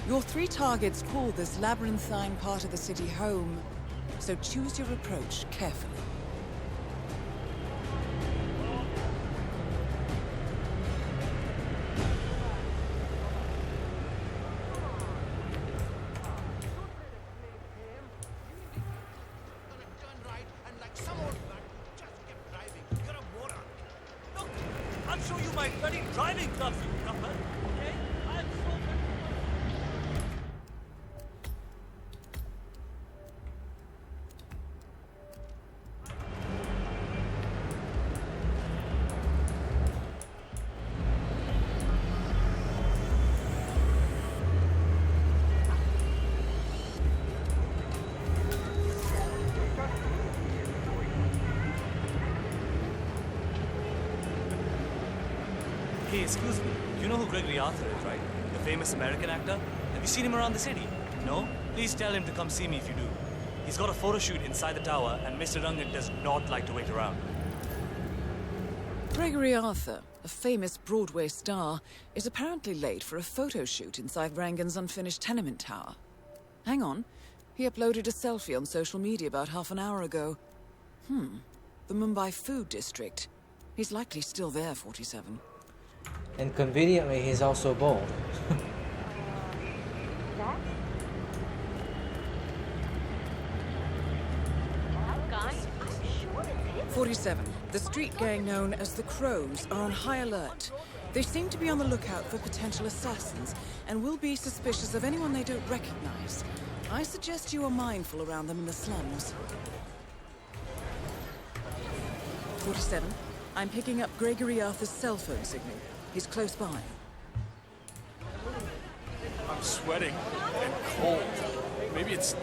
Your 3 targets call this labyrinthine part of the city home, so choose your approach carefully. I'll show you my bloody driving gloves, you copper. Okay? I'm so... Hey, excuse me. You know who Gregory Arthur is, right? The famous American actor? Have you seen him around the city? No? Please tell him to come see me if you do. He's got a photo shoot inside the tower, and Mr. Rangan does not like to wait around. Gregory Arthur, a famous Broadway star, is apparently late for a photo shoot inside Rangan's unfinished tenement tower. Hang on. He uploaded a selfie on social media about half an hour ago. The Mumbai Food District. He's likely still there, 47. And conveniently, he's also bald. 47. The street gang known as the Crows are on high alert. They seem to be on the lookout for potential assassins and will be suspicious of anyone they don't recognize. I suggest you are mindful around them in the slums. 47. I'm picking up Gregory Arthur's cell phone signal. He's close by. I'm sweating and cold. Maybe it's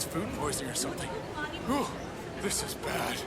food poisoning or something. Whew, this is bad.